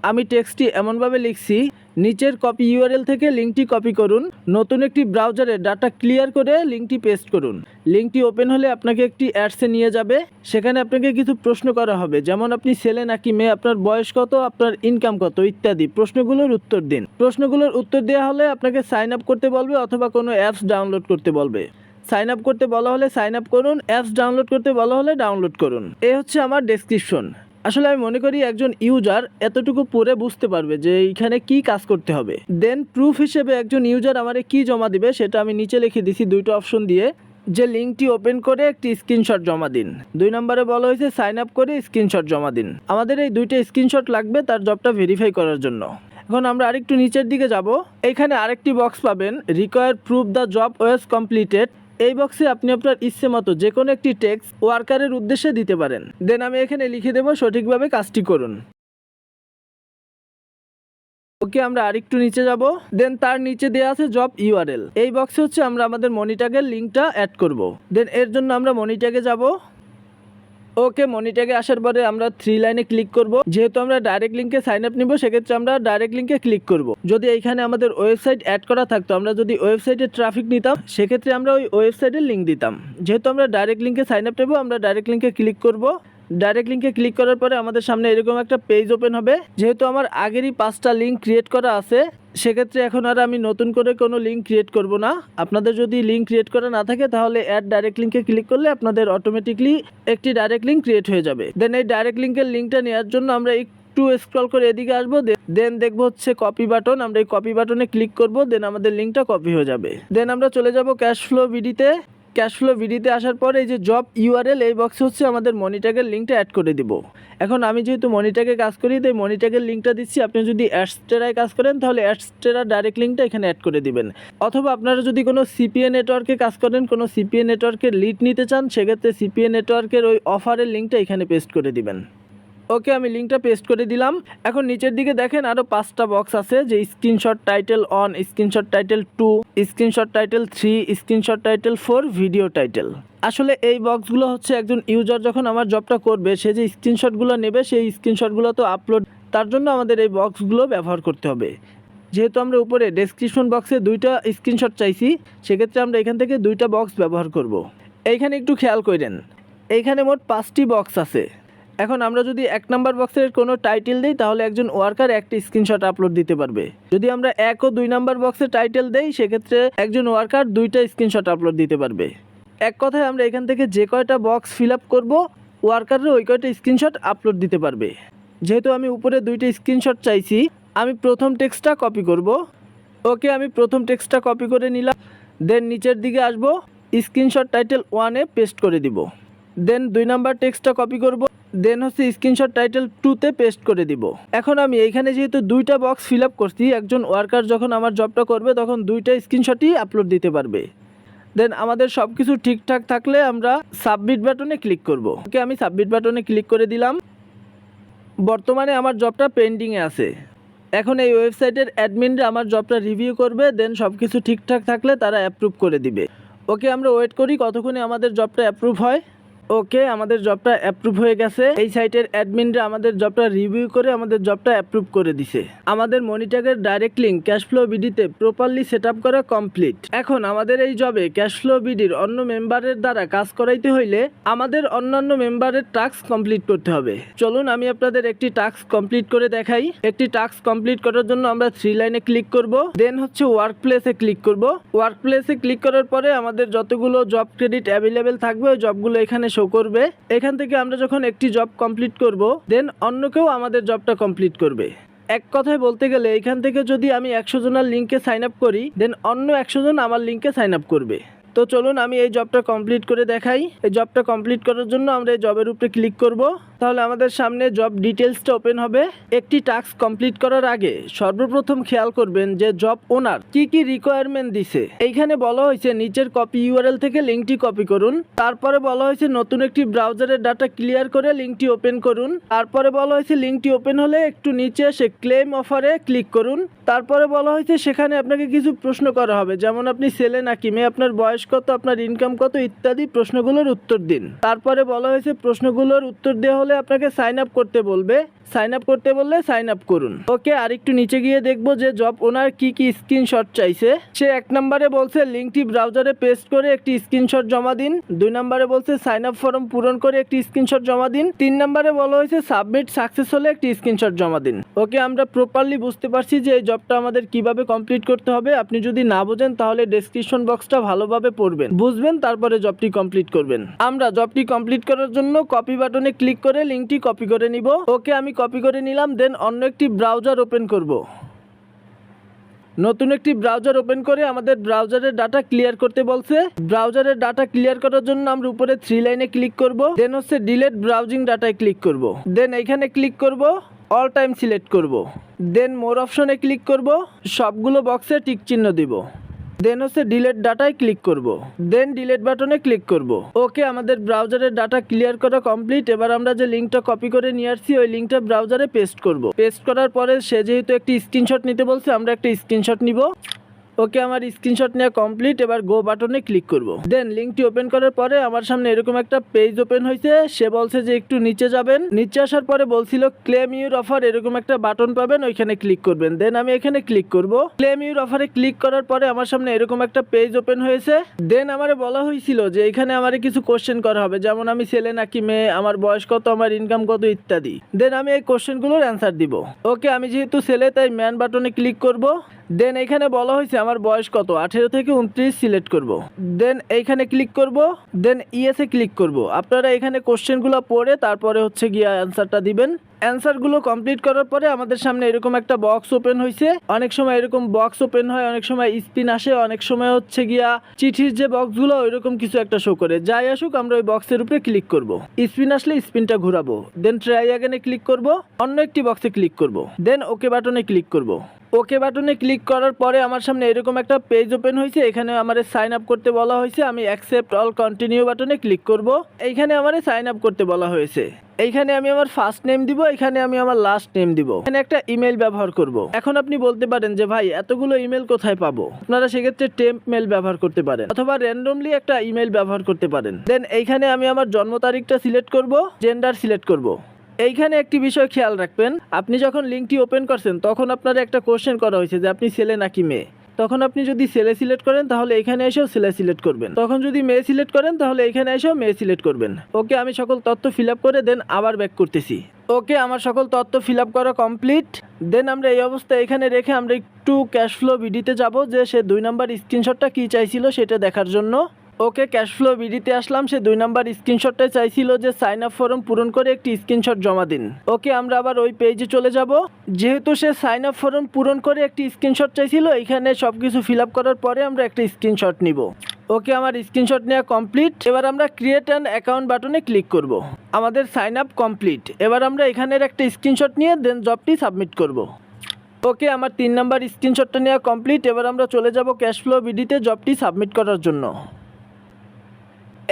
আমি টেক্সটটি এমনভাবে লিখছি, নিচের কপি ইউআরএল থেকে লিঙ্কটি কপি করুন, নতুন একটি ব্রাউজারে ডাটা ক্লিয়ার করে লিঙ্কটি পেস্ট করুন। লিঙ্কটি ওপেন হলে আপনাকে একটি অ্যাডসে নিয়ে যাবে, সেখানে আপনাকে কিছু প্রশ্ন করা হবে, যেমন আপনি ছেলে নাকি মেয়ে, আপনার বয়স কত, আপনার ইনকাম কত ইত্যাদি। প্রশ্নগুলোর উত্তর দিন। প্রশ্নগুলোর উত্তর দেওয়া হলে আপনাকে সাইন আপ করতে বলবে অথবা কোনো অ্যাপস ডাউনলোড করতে বলবে। সাইন আপ করতে বলা হলে সাইন আপ করুন, অ্যাপস ডাউনলোড করতে বলা হলে ডাউনলোড করুন। এই হচ্ছে আমার ডেসক্রিপশন। আসলে আমি মনে করি একজন ইউজার এতটুকু পড়ে বুঝতে পারবে যে এইখানে কি কাজ করতে হবে। দেন প্রুফ হিসেবে একজন ইউজার আমারে কি জমা দিবে সেটা আমি নিচে লিখে দিছি 2টা অপশন দিয়ে, যে লিঙ্কটি ওপেন করে একটি স্ক্রিনশট জমা দিন। 2 নম্বরে বলা হয়েছে সাইন আপ করে স্ক্রিনশট জমা দিন। আমাদের এই 2টা স্ক্রিনশট লাগবে তার জবটা ভেরিফাই করার জন্য। এখন আমরা আরেকটু নিচের দিকে যাব, এখানে আরেকটি বক্স পাবেন require proof the job was completed. এই বক্সে আপনি আপনার ইচ্ছে মতো যে কোনো একটি টেক্সট ওয়ার্কারের উদ্দেশ্যে দিতে পারেন। দেন আমি এখানে লিখে দেবো সঠিকভাবে কাজটি করুন। ওকে, আমরা আরেকটু নিচে যাব। দেন তার নিচে দেওয়া আছে জব ইউআরএল। এই বক্সে হচ্ছে আমরা আমাদের মানি ট্যাগের লিঙ্কটা অ্যাড করব। দেন এর জন্য আমরা মানি ট্যাগে যাব। ওকে, মানি ট্যাগে আসার পরে আমরা 3 লাইনে ক্লিক করব। যেহেতু আমরা ডাইরেক্ট লিঙ্কে সাইন আপ নিব, সেক্ষেত্রে আমরা ডাইরেক্ট লিঙ্কে ক্লিক করব। যদি এইখানে আমাদের ওয়েবসাইট অ্যাড করা থাকতো, আমরা যদি ওয়েবসাইটের ট্রাফিক নিতাম, সেক্ষেত্রে আমরা ওই ওয়েবসাইটের লিঙ্ক দিতাম। যেহেতু আমরা ডাইরেক্ট লিঙ্কে সাইন আপ নেব, আমরা ডাইরেক্ট লিঙ্কে ক্লিক করব। ডাইরেক্ট লিঙ্কে ক্লিক করার পরে আমাদের সামনে এরকম একটা পেজ ওপেন হবে। যেহেতু আমার আগেরই 5টা লিঙ্ক ক্রিয়েট করা আছে, সেক্ষেত্রে এখন আর আমি নতুন করে কোনো লিঙ্ক ক্রিয়েট করব না। আপনাদের যদি লিঙ্ক ক্রিয়েট করা না থাকে, তাহলে অ্যাড ডাইরেক্ট লিঙ্কে ক্লিক করলে আপনাদের অটোমেটিকলি একটি ডাইরেক্ট লিঙ্ক ক্রিয়েট হয়ে যাবে। দেন এই ডাইরেক্ট লিঙ্কের লিঙ্কটা নেওয়ার জন্য আমরা একটু স্ক্রল করে এদিকে আসবো। দেন দেখবো হচ্ছে কপি বাটন, আমরা এই কপি বাটনে ক্লিক করব। দেন আমাদের লিঙ্কটা কপি হয়ে যাবে। দেন আমরা চলে যাব ক্যাশফ্লো ভিডিতে। ক্যাশফ্লো ভিডিতে আসার পরে এই যে জব ইউআরএল, এই বক্সে হচ্ছে আমাদের মানি ট্যাগের লিঙ্কটা অ্যাড করে দিব। এখন আমি যেহেতু মানি ট্যাগে কাজ করি, তাই মানি ট্যাগের লিঙ্কটা দিচ্ছি। আপনি যদি অ্যাডস্টেরায় কাজ করেন, তাহলে অ্যাডস্টেরার ডাইরেক্ট লিঙ্কটা এখানে অ্যাড করে দিবেন। অথবা আপনারা যদি কোনো সিপিএ নেটওয়ার্কে কাজ করেন, কোনো সিপিএ নেটওয়ার্কের লিড নিতে চান, সেক্ষেত্রে সিপিএ নেটওয়ার্কের ওই অফারের লিঙ্কটা এখানে পেস্ট করে দিবেন। ওকে, আমি লিঙ্কটা পেস্ট করে দিলাম। এখন নিচের দিকে দেখেন আরও 5টা বক্স আছে, যে screenshot title 1, screenshot title 2, screenshot title 3, screenshot title 4, video title. আসলে এই বক্সগুলো হচ্ছে একজন ইউজার যখন আমার জবটা করবে, সে যে স্ক্রিনশটগুলো নেবে, সেই স্ক্রিনশটগুলো তো আপলোড, তার জন্য আমাদের এই বক্সগুলো ব্যবহার করতে হবে। যেহেতু আমরা উপরে ডেসক্রিপশন বক্সে 2টা স্ক্রিনশট চাইছি, সেক্ষেত্রে আমরা এখান থেকে 2টা বক্স ব্যবহার করব। এইখানে একটু খেয়াল করেন, এইখানে মোট 5টি বক্স আছে। এখন আমরা যদি 1 নাম্বার বক্সের কোনো টাইটেল দিই, তাহলে একজন ওয়ার্কার একটা স্ক্রিনশট আপলোড দিতে পারবে। যদি আমরা 1 ও 2 নাম্বার বক্সে টাইটেল দেই, সেক্ষেত্রে একজন ওয়ার্কার 2টা স্ক্রিনশট আপলোড দিতে পারবে। এক কথায় আমরা এখান থেকে যে কয়টা বক্স ফিল আপ করবো, ওয়ার্কাররা ওই কয়টা স্ক্রিনশট আপলোড দিতে পারবে। যেহেতু আমি উপরে 2টা স্ক্রিনশট চাইছি, আমি প্রথম টেক্সটটা কপি করব। ওকে, আমি প্রথম টেক্সটটা কপি করে নিলাম। দেন নিচের দিকে আসব, স্ক্রিনশট টাইটেল 1-এ পেস্ট করে দিব। দেন 2 নাম্বার টেক্সটটা কপি করব। দেন হচ্ছে স্ক্রিনশট টাইটেল 2-তে পেস্ট করে দিব। এখন আমি এইখানে যেহেতু 2টা বক্স ফিল আপ করছি, একজন ওয়ার্কার যখন আমার জবটা করবে, তখন 2টা স্ক্রিনশটই আপলোড দিতে পারবে। দেন আমাদের সব কিছু ঠিকঠাক থাকলে আমরা সাবমিট বাটনে ক্লিক করব। ওকে, আমি সাবমিট বাটনে ক্লিক করে দিলাম। বর্তমানে আমার জবটা পেন্ডিংয়ে আছে। এখন এই ওয়েবসাইটের অ্যাডমিনরা আমার জবটা রিভিউ করবে। দেন সব কিছু ঠিকঠাক থাকলে তারা অ্যাপ্রুভ করে দিবে। ওকে, আমরা ওয়েট করি কতক্ষণে আমাদের জবটা অ্যাপ্রুভ হয়। ওকে, আমাদের জবটা অ্যাপ্রুভ হয়ে গেছে। এই সাইটের অ্যাডমিনরা আমাদের জবটা রিভিউ করে আমাদের জবটা অ্যাপ্রুভ করে দিছে। আমাদের মানি ট্যাগের ডাইরেক্ট লিঙ্ক ক্যাশফ্লো বিডিতে প্রপারলি সেট আপ করা কমপ্লিট। এখন আমাদের এই জবে ক্যাশফ্লো বিডির অন্য মেম্বারের দ্বারা কাজ করাইতে হইলে আমাদের অন্যান্য মেম্বারের টাস্ক কমপ্লিট করতে হবে। চলুন আমি আপনাদের একটি টাস্ক কমপ্লিট করে দেখাই। একটি টাস্ক কমপ্লিট করার জন্য আমরা 3 লাইনে ক্লিক করব। দেন হচ্ছে ওয়ার্ক প্লেসে ক্লিক করব। ওয়ার্ক প্লেসে ক্লিক করার পরে আমাদের যতগুলো জব ক্রেডিট অ্যাভেলেবেল থাকবে, ওই জবগুলো এখানে শো করবে। এখান থেকে আমরা যখন একটি জব কমপ্লিট করব, দেন অন্য কেউ আমাদের জবটা কমপ্লিট করবে। এক কথায় বলতে গেলে, এখান থেকে যদি আমি 100 জনের লিঙ্কে সাইন আপ করি, দেন অন্য 100 জন আমার লিঙ্কে সাইন আপ করবে। তো চলুন আমি এই জবটা কমপ্লিট করে দেখাই। এই জবটা কমপ্লিট করার জন্য আমরা এই জবের উপরে ক্লিক করব। তাহলে আমাদের সামনে জব ডিটেলসটা ওপেন হবে। একটি টাস্ক কমপ্লিট করার আগে সর্বপ্রথম খেয়াল করবেন যে জব ওনার কি কি রিকোয়ারমেন্ট দিছে। এইখানে বলা হয়েছে নিচের কপি ইউআরএল থেকে লিঙ্কটি কপি করুন। তারপরে বলা হয়েছে নতুন একটি ব্রাউজারের ডাটা ক্লিয়ার করে লিঙ্কটি ওপেন করুন। তারপরে বলা হয়েছে লিঙ্কটি ওপেন হলে একটু নিচে এসে ক্লেম অফারে ক্লিক করুন। তারপরে বলা হয়েছে সেখানে আপনাকে কিছু প্রশ্ন করা হবে, যেমন আপনি ছেলে নাকি মেয়ে, আপনার বয়স কত, আপনার ইনকাম কত ইত্যাদি প্রশ্নগুলোর উত্তর দিন। তারপরে বলা হয়েছে প্রশ্নগুলোর উত্তর দেওয়া হলে আপনাকে সাইন আপ করতে বলবে। সাইন আপ করতে বললে সাইন আপ করুন। ওকে, আর একটু নিচে গিয়ে দেখবো যে জব ওনার কি কি স্ক্রিনশট চাইছে। সে 1 নম্বরে বলছে লিঙ্কটি ব্রাউজারে পেস্ট করে একটি স্ক্রিনশট জমা দিন। 2 নম্বরে বলছে সাইন আপ ফর্ম পূরণ করে একটি স্ক্রিনশট জমা দিন। 3 নম্বরে বলা হয়েছে সাবমিট সাকসেস হলে একটি স্ক্রিনশট জমা দিন। ওকে, আমরা প্রপারলি বুঝতে পারছি যে এই জবটা আমাদের কিভাবে কমপ্লিট করতে হবে। আপনি যদি না বোঝেন, তাহলে ডেসক্রিপশন বক্সটা ভালোভাবে পড়বেন, বুঝবেন, তারপরে জবটি কমপ্লিট করবেন। আমরা জবটি কমপ্লিট করার জন্য কপি বাটনে ক্লিক করে লিঙ্কটি কপি করে নিব। ওকে, আমি কপি করে নিলাম। দেন অন্য একটি ব্রাউজার ওপেন করব। নতুন একটি ব্রাউজার ওপেন করে আমাদের ব্রাউজারের ডাটা ক্লিয়ার করতে বলছে। ব্রাউজারের ডাটা ক্লিয়ার করার জন্য আমরা উপরে 3 লাইনে ক্লিক করব। দেন হচ্ছে ডিলিট ব্রাউজিং ডাটায় ক্লিক করব। দেন এইখানে ক্লিক করব, অল টাইম সিলেক্ট করব। দেন মোর অপশনে ক্লিক করব, সবগুলো বক্সে টিক চিহ্ন দিব। দেন হচ্ছে ডিলিট ডাটায় ক্লিক করব, দেন ডিলিট বাটনে ক্লিক করব। ওকে, আমাদের ব্রাউজারের ডাটা ক্লিয়ার করা কমপ্লিট। এবার আমরা যে লিঙ্কটা কপি করে নিয়ে আসছি ওই লিঙ্কটা ব্রাউজারে পেস্ট করব। পেস্ট করার পরে সে যেহেতু একটি স্ক্রিনশট নিতে বলছে, আমরা একটা স্ক্রিনশট নিব। ওকে, আমার স্ক্রিনশট নেওয়া কমপ্লিট। এবার গো বাটনে ক্লিক করব। দেন লিঙ্কটি ওপেন করার পরে আমার সামনে এরকম একটা পেজ ওপেন হয়েছে। সে বলছে যে একটু নিচে যাবেন, নিচে আসার পরে বলছিল ক্লেম ইউর অফার, এরকম একটা বাটন পাবেন, ওইখানে ক্লিক করবেন। দেন আমি এখানে ক্লিক করব। ক্লেম ইউর অফারে ক্লিক করার পরে আমার সামনে এরকম একটা পেজ ওপেন হয়েছে। দেন আমারে বলা হয়েছিল যে এখানে আমারে কিছু কোশ্চেন করা হবে, যেমন আমি ছেলে নাকি মেয়ে, আমার বয়স কত, আমার ইনকাম কত ইত্যাদি। দেন আমি এই কোশ্চেনগুলোর অ্যান্সার দিব। ওকে, আমি যেহেতু ছেলে তাই ম্যান বাটনে ক্লিক করব। দেন এইখানে বলা হয়েছে আমার বয়স কত, 18 থেকে 29 সিলেক্ট করব। দেন এইখানে ক্লিক করব। দেন ইয়েসে ক্লিক করব। আপনারা এখানে কোশ্চেনগুলো পড়ে তারপরে হচ্ছে গিয়ে অ্যান্সারটা দিবেন। অ্যান্সারগুলো কমপ্লিট করার পরে আমাদের সামনে এরকম একটা বক্স ওপেন হয়েছে। অনেক সময় এরকম বক্স ওপেন হয়, অনেক সময় স্পিন আসে, অনেক সময় হচ্ছে গিয়া চিঠির যে বক্সগুলো ওইরকম কিছু একটা শো করে। যাই আসুক, আমরা ওই বক্সের উপরে ক্লিক করব। স্পিন আসলে স্পিনটা ঘোরাবো। দেন ট্রাই অ্যাগেনে ক্লিক করব, অন্য একটি বক্সে ক্লিক করব। দেন ওকে বাটনে ক্লিক করব। ওকে বাটনে ক্লিক করার পরে আমার সামনে এরকম একটা পেজ ওপেন হয়েছে। এখানে আমার সাইন আপ করতে বলা হয়েছে। আমি অ্যাকসেপ্ট অল কন্টিনিউ বাটনে ক্লিক করব। এইখানে আমার সাইন আপ করতে বলা হয়েছে। এইখানে আমি আমার ফার্স্ট নেম দিব, এখানে আমি আমার লাস্ট নেম দিব, এখানে একটা ইমেল ব্যবহার করব। এখন আপনি বলতে পারেন যে ভাই এতগুলো ইমেল কোথায় পাবো? আপনারা সেক্ষেত্রে টেম্প মেল ব্যবহার করতে পারেন অথবা র্যান্ডমলি একটা ইমেল ব্যবহার করতে পারেন। দেন এইখানে আমি আমার জন্ম তারিখটা সিলেক্ট করব, জেন্ডার সিলেক্ট করব। এইখানে একটি বিষয় খেয়াল রাখবেন, আপনি যখন লিঙ্কটি ওপেন করছেন তখন আপনার একটা কোশ্চেন করা হয়েছে যে আপনি ছেলে নাকি মেয়ে। তখন আপনি যদি ছেলে সিলেক্ট করেন তাহলে এখানে এসেও ছেলে সিলেক্ট করবেন, তখন যদি মেয়ে সিলেক্ট করেন তাহলে এখানে এসেও মেয়ে সিলেক্ট করবেন। ওকে, আমি সকল তথ্য ফিল আপ করে দেন আবার ব্যাক করতেছি। ওকে, আমার সকল তথ্য ফিল আপ করা কমপ্লিট। দেন আমরা এই অবস্থায় এখানে রেখে আমরা একটু ক্যাশ ফ্লো বিডিতে যাব, যে সে 2 নাম্বার স্ক্রিনশটটা কি চাইছিল সেটা দেখার জন্য। ওকে, ক্যাশ ফ্লো বিডিতে আসলাম। সে 2 নাম্বার স্ক্রিনশটটা চাইছিল যে সাইন আপ ফর্ম পূরণ করে একটি স্ক্রিনশট জমা দিন। ওকে, আমরা আবার ওই পেজে চলে যাব। যেহেতু সে সাইন আপ ফর্ম পূরণ করে একটি স্ক্রিনশট চাইছিল, এখানে সব কিছু ফিল আপ করার পরে আমরা একটা স্ক্রিনশট নিব। ওকে, আমার স্ক্রিনশট নেওয়া কমপ্লিট। এবার আমরা ক্রিয়েট অ্যান অ্যাকাউন্ট বাটনে ক্লিক করব। আমাদের সাইন আপ কমপ্লিট। এবার আমরা এখানের একটা স্ক্রিনশট নিয়ে দেন জবটি সাবমিট করব। ওকে, আমার 3 নাম্বার স্ক্রিনশটটা নেওয়া কমপ্লিট। এবার আমরা চলে যাব ক্যাশ ফ্লো বিডিতে জবটি সাবমিট করার জন্য।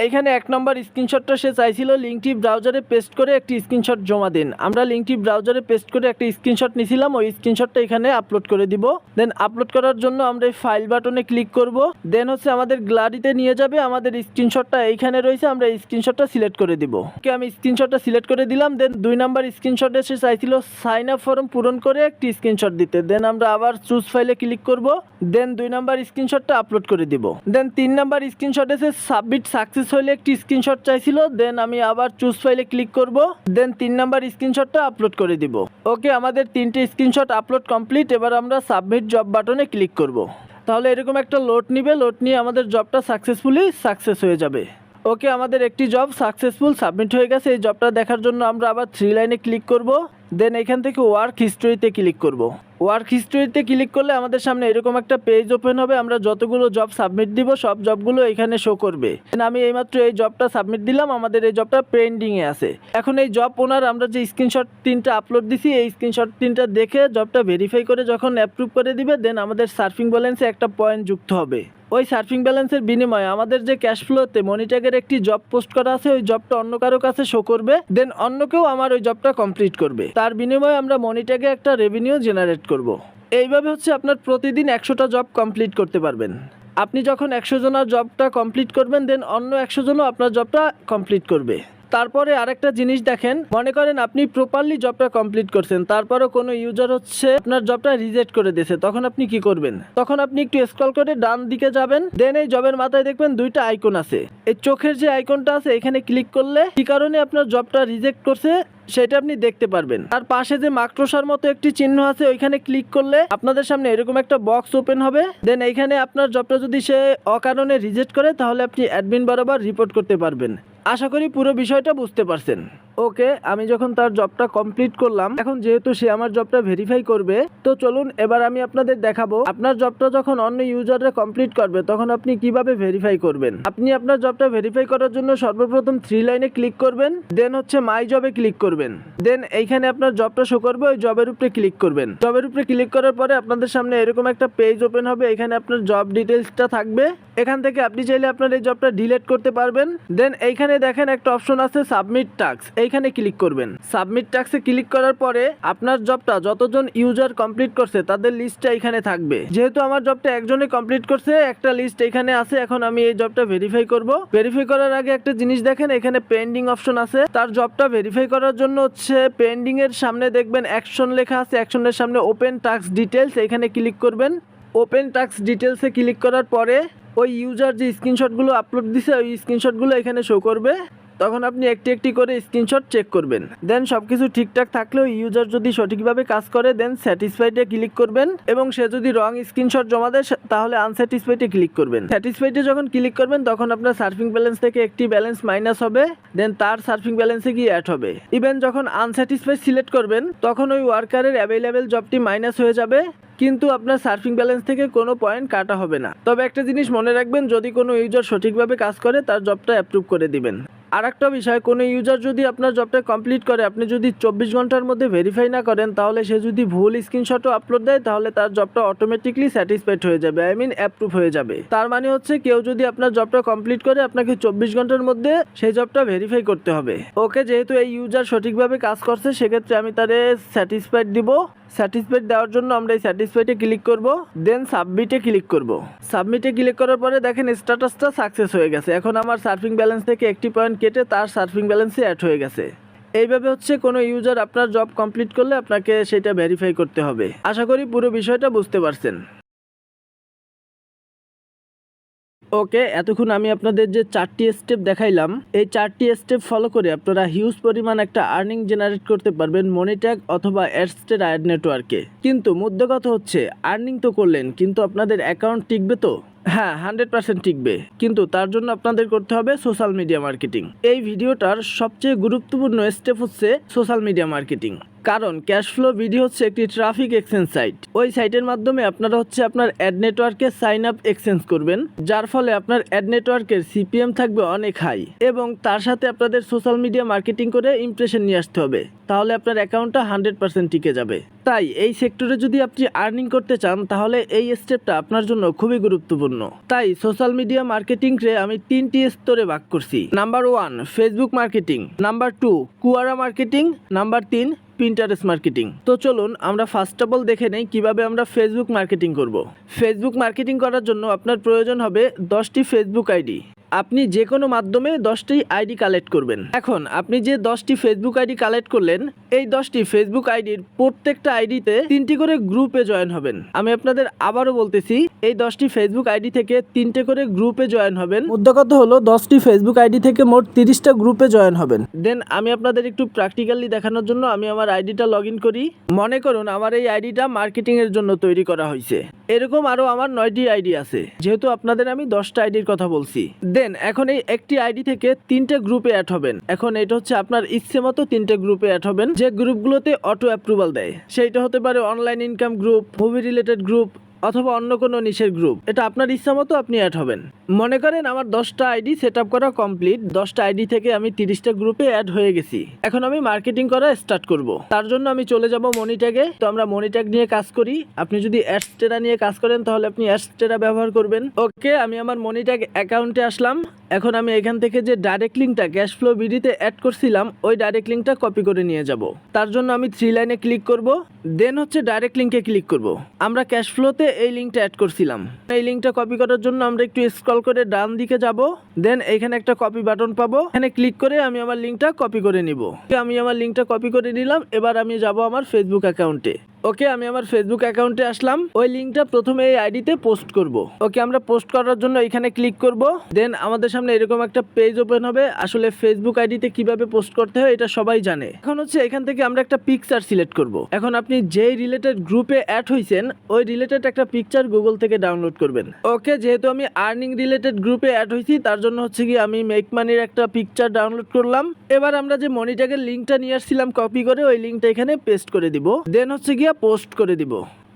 এইখানে 1 নম্বর স্ক্রিনশটটা সে চাইছিল লিঙ্কটি ব্রাউজারে পেস্ট করে একটি স্ক্রিনশট জমা দিন। আমরা লিঙ্কটি ব্রাউজারে পেস্ট করে একটা স্ক্রিনশট নিয়েছিলাম, ওই স্ক্রিনশটটা এখানে আপলোড করে দিব। দেন আপলোড করার জন্য আমরা এই ফাইল বাটনে ক্লিক করব। দেন হচ্ছে আমাদের গ্যালারিতে নিয়ে যাবে, আমাদের স্ক্রিনশটটা এইখানে রয়েছে, আমরা এই স্ক্রিনশটটা সিলেক্ট করে দিব। ওকে, আমি স্ক্রিনশটটা সিলেক্ট করে দিলাম। দেন 2 নাম্বার স্ক্রিনশটে সে চাইছিল সাইন আপ ফর্ম পূরণ করে একটি স্ক্রিনশট দিতে। দেন আমরা আবার চুজ ফাইলে ক্লিক করব। দেন 2 নাম্বার স্ক্রিনশটটা আপলোড করে দিব। দেন 3 নাম্বার স্ক্রিনশটে সে সাবমিট সাকসেস হলে একটি স্ক্রিনশট চাইছিল। দেন আমি আবার চুজ ফাইলে ক্লিক করব। দেন 3 নাম্বার স্ক্রিনশটটা আপলোড করে দিব। ওকে, আমাদের 3টে স্ক্রিনশট আপলোড কমপ্লিট। এবার আমরা সাবমিট জব বাটনে ক্লিক করব। তাহলে এরকম একটা লোড নিবে, লোড নিয়ে আমাদের জবটা সাকসেসফুলি সাকসেস হয়ে যাবে। ওকে, আমাদের একটি জব সাকসেসফুল সাবমিট হয়ে গেছে। এই জবটা দেখার জন্য আমরা আবার 3 লাইনে ক্লিক করব। দেন এখান থেকে ওয়ার্ক হিস্টোরিতে ক্লিক করব। ওয়ার্ক হিস্টোরিতে ক্লিক করলে আমাদের সামনে এরকম একটা পেজ ওপেন হবে। আমরা যতগুলো জব সাবমিট দিব সব জবগুলো এখানে শো করবে। আমি এইমাত্র এই জবটা সাবমিট দিলাম, আমাদের এই জবটা পেন্ডিংয়ে আছে। এখন এই জব ওনার আমরা যে স্ক্রিনশট 3টা আপলোড দিছি, এই স্ক্রিনশট 3টা দেখে জবটা ভেরিফাই করে যখন অ্যাপ্রুভ করে দিবে, দেন আমাদের সার্ফিং ব্যালেন্সে একটা পয়েন্ট যুক্ত হবে। ওই সার্ফিং ব্যালেন্সের বিনিময়ে আমাদের যে ক্যাশ ফ্লোতে মনিট্যাগের একটি জব পোস্ট করা আছে, ওই জবটা অন্য কারো কাছে শো করবে। দেন অন্য কেউ আমার ওই জবটা কমপ্লিট করবে, তার বিনিময়ে আমরা মনিট্যাগে একটা রেভিনিউ জেনারেট করব। এইভাবে হচ্ছে আপনার প্রতিদিন 100টা জব কমপ্লিট করতে পারবেন। আপনি যখন 100 জনের জবটা কমপ্লিট করবেন, দেন অন্য 100 জনও আপনার জবটা কমপ্লিট করবে। তারপরে আরেকটা জিনিস দেখেন, মনে করেন আপনি প্রপারলি জবটা কমপ্লিট করছেন, তারপরও কোনো ইউজার হচ্ছে আপনার জবটা রিজেক্ট করে দিয়েছে, তখন আপনি কি করবেন? তখন আপনি একটু স্ক্রল করে ডান দিকে যাবেন। দেন এই জবের মাথায় দেখবেন 2টা আইকন আছে। এই চোখের যে আইকনটা আছে এখানে ক্লিক করলে কি কারণে আপনার জবটা রিজেক্ট করছে সেটা আপনি দেখতে পারবেন। আর পাশে যে মাকড়সার মতো একটি চিহ্ন আছে ওইখানে ক্লিক করলে আপনাদের সামনে এরকম একটা বক্স ওপেন হবে। দেন এইখানে আপনার জবটা যদি সে অকারণে রিজেক্ট করে তাহলে আপনি অ্যাডমিন বরাবর রিপোর্ট করতে পারবেন। আশা করি পুরো বিষয়টা বুঝতে পারছেন। ওকে, আমি যখন তার জবটা কমপ্লিট করলাম, এখন যেহেতু সে আমার জবটা ভেরিফাই করবে, তো চলুন এবার আমি আপনাদের দেখাবো আপনার জবটা যখন অন্য ইউজাররা কমপ্লিট করবে তখন আপনি কিভাবে ভেরিফাই করবেন। আপনি আপনার জবটা ভেরিফাই করার জন্য সর্বপ্রথম 3 লাইনে ক্লিক করবেন, দেন হচ্ছে মাই জবে ক্লিক করবেন, দেন এইখানে আপনার জবটা শো করবে, ওই জবের উপরে ক্লিক করবেন। জবের উপরে ক্লিক করার পরে আপনাদের সামনে এরকম একটা পেজ ওপেন হবে, এখানে আপনার জব ডিটেলসটা থাকবে। এখান থেকে আপনি চাইলে আপনার এই জবটা ডিলিট করতে পারবেন। দেন এইখানে দেখেন একটা অপশন আছে সাবমিট টাস্ক, এইখানে ক্লিক করবেন। সাবমিট টাস্কে ক্লিক করার পরে আপনার জবটা যতজন ইউজার কমপ্লিট করছে তাদের লিস্টটা এখানে থাকবে। যেহেতু আমার জবটা একজনে কমপ্লিট করছে, একটা লিস্ট এখানে আছে। এখন আমি এই জবটা ভেরিফাই করব। ভেরিফাই করার আগে একটা জিনিস দেখেন, এখানে পেন্ডিং অপশন আছে। তার জবটা ভেরিফাই করার জন্য হচ্ছে পেন্ডিং এর সামনে দেখবেন অ্যাকশন লেখা আছে, অ্যাকশনের সামনে ওপেন টাস্ক ডিটেলস, এখানে ক্লিক করবেন। ওপেন টাস্ক ডিটেলসে ক্লিক করার পরে ওই ইউজার যে স্ক্রিনশটগুলো আপলোড দিছে ওই স্ক্রিনশটগুলো এখানে শো করবে। তখন আপনি একটি একটি করে স্ক্রিনশট চেক করবেন। দেন সবকিছু ঠিকঠাক থাকলেও ইউজার যদি সঠিকভাবে কাজ করে দেন স্যাটিসফাইডে ক্লিক করবেন, এবং সে যদি রং স্ক্রিনশট জমা দেয় তাহলে আনস্যাটিসফাইডে ক্লিক করবেন। স্যাটিসফাইডে যখন ক্লিক করবেন তখন আপনার সার্ফিং ব্যালেন্স থেকে একটি ব্যালেন্স মাইনাস হবে, দেন তার সার্ফিং ব্যালেন্সে গিয়ে অ্যাড হবে। ইভেন যখন আনস্যাটিসফাইড সিলেক্ট করবেন তখন ওই ওয়ার্কারের অ্যাভেলেবেল জবটি মাইনাস হয়ে যাবে, কিন্তু আপনার সার্ফিং ব্যালেন্স থেকে কোনো পয়েন্ট কাটা হবে না। তবে একটা জিনিস মনে রাখবেন, যদি কোনো ইউজার সঠিকভাবে কাজ করে তার জবটা অ্যাপ্রুভ করে দিবেন। আর একটা বিষয়, কোনো ইউজার যদি আপনার জবটা কমপ্লিট করে আপনি যদি 24 ঘন্টার মধ্যে ভেরিফাই না করেন, তাহলে সে যদি ভুল স্ক্রিনশটও আপলোড দেয় তাহলে তার জবটা অটোমেটিকলি স্যাটিসফাইড হয়ে যাবে, অ্যাপ্রুভ হয়ে যাবে। তার মানে হচ্ছে কেউ যদি আপনার জবটা কমপ্লিট করে আপনাকে 24 ঘন্টার মধ্যে সেই জবটা ভেরিফাই করতে হবে। ওকে, যেহেতু এই ইউজার সঠিকভাবে কাজ করছে সেক্ষেত্রে আমি তারে স্যাটিসফাইড দিব। স্যাটিসফাইড দেওয়ার জন্য আমরা এই স্যাটিসফাইডে ক্লিক করব, দেন সাবমিটে ক্লিক করব। সাবমিটে ক্লিক করার পরে দেখেন স্ট্যাটাসটা সাকসেস হয়ে গেছে। এখন আমার সার্ফিং ব্যালেন্স থেকে একটি পয়েন্ট কেটে তার সার্ফিং ব্যালেন্সে অ্যাড হয়ে গেছে। এইভাবে হচ্ছে কোনো ইউজার আপনার জব কমপ্লিট করলে আপনাকে সেটা ভেরিফাই করতে হবে। আশা করি পুরো বিষয়টা বুঝতে পারছেন। ওকে, এতক্ষণ আমি আপনাদের যে 4টি স্টেপ দেখাইলাম, এই 4টি স্টেপ ফলো করে আপনারা হিউজ পরিমাণ একটা আর্নিং জেনারেট করতে পারবেন মনিট্যাগ অথবা অ্যাডস্টের অ্যাড নেটওয়ার্কে। কিন্তু মুদ্রা কথা হচ্ছে আর্নিং তো করলেন, কিন্তু আপনাদের অ্যাকাউন্ট টিকবে তো? হ্যাঁ, 100% টিকবে, কিন্তু তার জন্য আপনাদের করতে হবে সোশ্যাল মিডিয়া মার্কেটিং। এই ভিডিওটার সবচেয়ে গুরুত্বপূর্ণ স্টেপ হচ্ছে সোশ্যাল মিডিয়া মার্কেটিং। কারণ ক্যাশফ্লো ভিডিও হচ্ছে একটি ট্রাফিক এক্সচেঞ্জ সাইট। ওই সাইটের মাধ্যমে আপনারা হচ্ছে আপনার অ্যাড নেটওয়ার্কে সাইন আপ এক্সচেঞ্জ করবেন, যার ফলে আপনার অ্যাড নেটওয়ার্কের সিপিএম থাকবে অনেক হাই, এবং তার সাথে আপনাদের সোশ্যাল মিডিয়া মার্কেটিং করে ইমপ্রেশন নিয়ে আসতে হবে, তাহলে আপনার অ্যাকাউন্টটা 100% টিকে যাবে। তাই এই সেক্টরে যদি আপনি আর্নিং করতে চান তাহলে এই স্টেপটা আপনার জন্য খুবই গুরুত্বপূর্ণ। তাই সোশ্যাল মিডিয়া মার্কেটিংকে আমি 3টি স্তরে ভাগ করছি। Number 1 Facebook marketing, number 2 Quora marketing, number 3 Pinterest marketing. তো চলুন আমরা ফার্স্ট অফ অল দেখে নেই কিভাবে আমরা ফেসবুক মার্কেটিং করব। ফেসবুক মার্কেটিং করার জন্য আপনার প্রয়োজন হবে 10টি ফেসবুক আইডি। আপনি যে কোনো মাধ্যমে 10টি আইডি কালেক্ট করবেন। এখন আপনি যে 10টি ফেসবুক আইডি কালেক্ট করলেন, এই 10টি ফেসবুক আইডির প্রত্যেকটা আইডিতে 3টি করে গ্রুপে জয়েন হবেন। আমি আপনাদের আবারও বলতেছি, এই 10টি ফেসবুক আইডি থেকে 3টে করে গ্রুপে জয়েন হবেন। মুদ্রা কথা হলো 10টি ফেসবুক আইডি থেকে মোট 30টা গ্রুপে জয়েন হবেন। দেন আমি আপনাদের একটু প্র্যাকটিক্যালি দেখানোর জন্য আমি আমার আইডিটা লগ ইন করি। মনে করুন আমার এই আইডিটা মার্কেটিং এর জন্য তৈরি করা হয়েছে। এরকম আরো আমার 9টি আইডি আছে, যেহেতু আপনাদের আমি 10টা আইডির কথা বলছি। দেন এখন এই একটি আইডি থেকে 3টে গ্রুপে অ্যাড হবেন। এখন এটা হচ্ছে আপনার ইচ্ছে মতো 3টে গ্রুপে অ্যাড হবেন, যে গ্রুপগুলোতে অটো অ্যাপ্রুভাল দেয়। সেইটা হতে পারে online income group, movie related group, অথবা অন্য কোনো নিশের গ্রুপ। এটা আপনার ইচ্ছা মতো আপনি অ্যাড হবেন। মনে করেন আমার 10টা আইডি সেট আপ করা কমপ্লিট। 10টা আইডি থেকে আমি 30টা গ্রুপে অ্যাড হয়ে গেছি। এখন আমি মার্কেটিং করা স্টার্ট করব। তার জন্য আমি চলে যাব মনিট্যাগে। তো আমরা মনিট্যাগ নিয়ে কাজ করি। আপনি যদি অ্যাডস্টেরা নিয়ে কাজ করেন তাহলে আপনি অ্যাডস্টেরা ব্যবহার করবেন। ওকে, আমি আমার মনিট্যাগ অ্যাকাউন্টে আসলাম। এখন আমি এখান থেকে যে ডাইরেক্ট লিঙ্কটা ক্যাশফ্লো ভিডিওতে অ্যাড করছিলাম ওই ডাইরেক্ট লিঙ্কটা কপি করে নিয়ে যাব। তার জন্য আমি 3 লাইনে ক্লিক করব, দেন হচ্ছে ডাইরেক্ট লিঙ্কে ক্লিক করব। আমরা ক্যাশফ্লোতে এই লিঙ্কটা অ্যাড করছিলাম। এই লিঙ্কটা কপি করার জন্য আমরা একটু স্ক্রল করে ডান দিকে যাব, দেন এখানে একটা কপি বাটন পাবো। এখানে ক্লিক করে আমি আমার লিঙ্কটা কপি করে নিব। আমি আমার লিঙ্কটা কপি করে নিলাম। এবার আমি যাব আমার ফেসবুক অ্যাকাউন্টে। ওকে, আমি আমার ফেসবুক অ্যাকাউন্টে আসলাম। ওই লিঙ্কটা প্রথমে এই আইডিতে পোস্ট করব। ওকে, আমরা পোস্ট করার জন্য এখানে ক্লিক করব। দেন আমাদের সামনে এরকম একটা পেজ ওপেন হবে। আসলে ফেসবুক আইডিতে কিভাবে পোস্ট করতে হয় এটা সবাই জানে। এখন হচ্ছে এখান থেকে আমরা একটা পিকচার সিলেক্ট করব। এখন আপনি যেই রিলেটেড গ্রুপে অ্যাড হয়েছেন ওই রিলেটেড একটা পিকচার গুগল থেকে ডাউনলোড করবেন। ওকে, যেহেতু আমি আর্নিং রিলেটেড গ্রুপে অ্যাড হয়েছি তার জন্য হচ্ছে কি আমি মেক মানির একটা পিকচার ডাউনলোড করলাম। এবার আমরা যে মানি ট্যাগের লিঙ্কটা নিয়ে আসছিলাম কপি করে ওই লিঙ্কটা এখানে পেস্ট করে দিব। দেন হচ্ছে গিয়া পোস্ট করে দিব।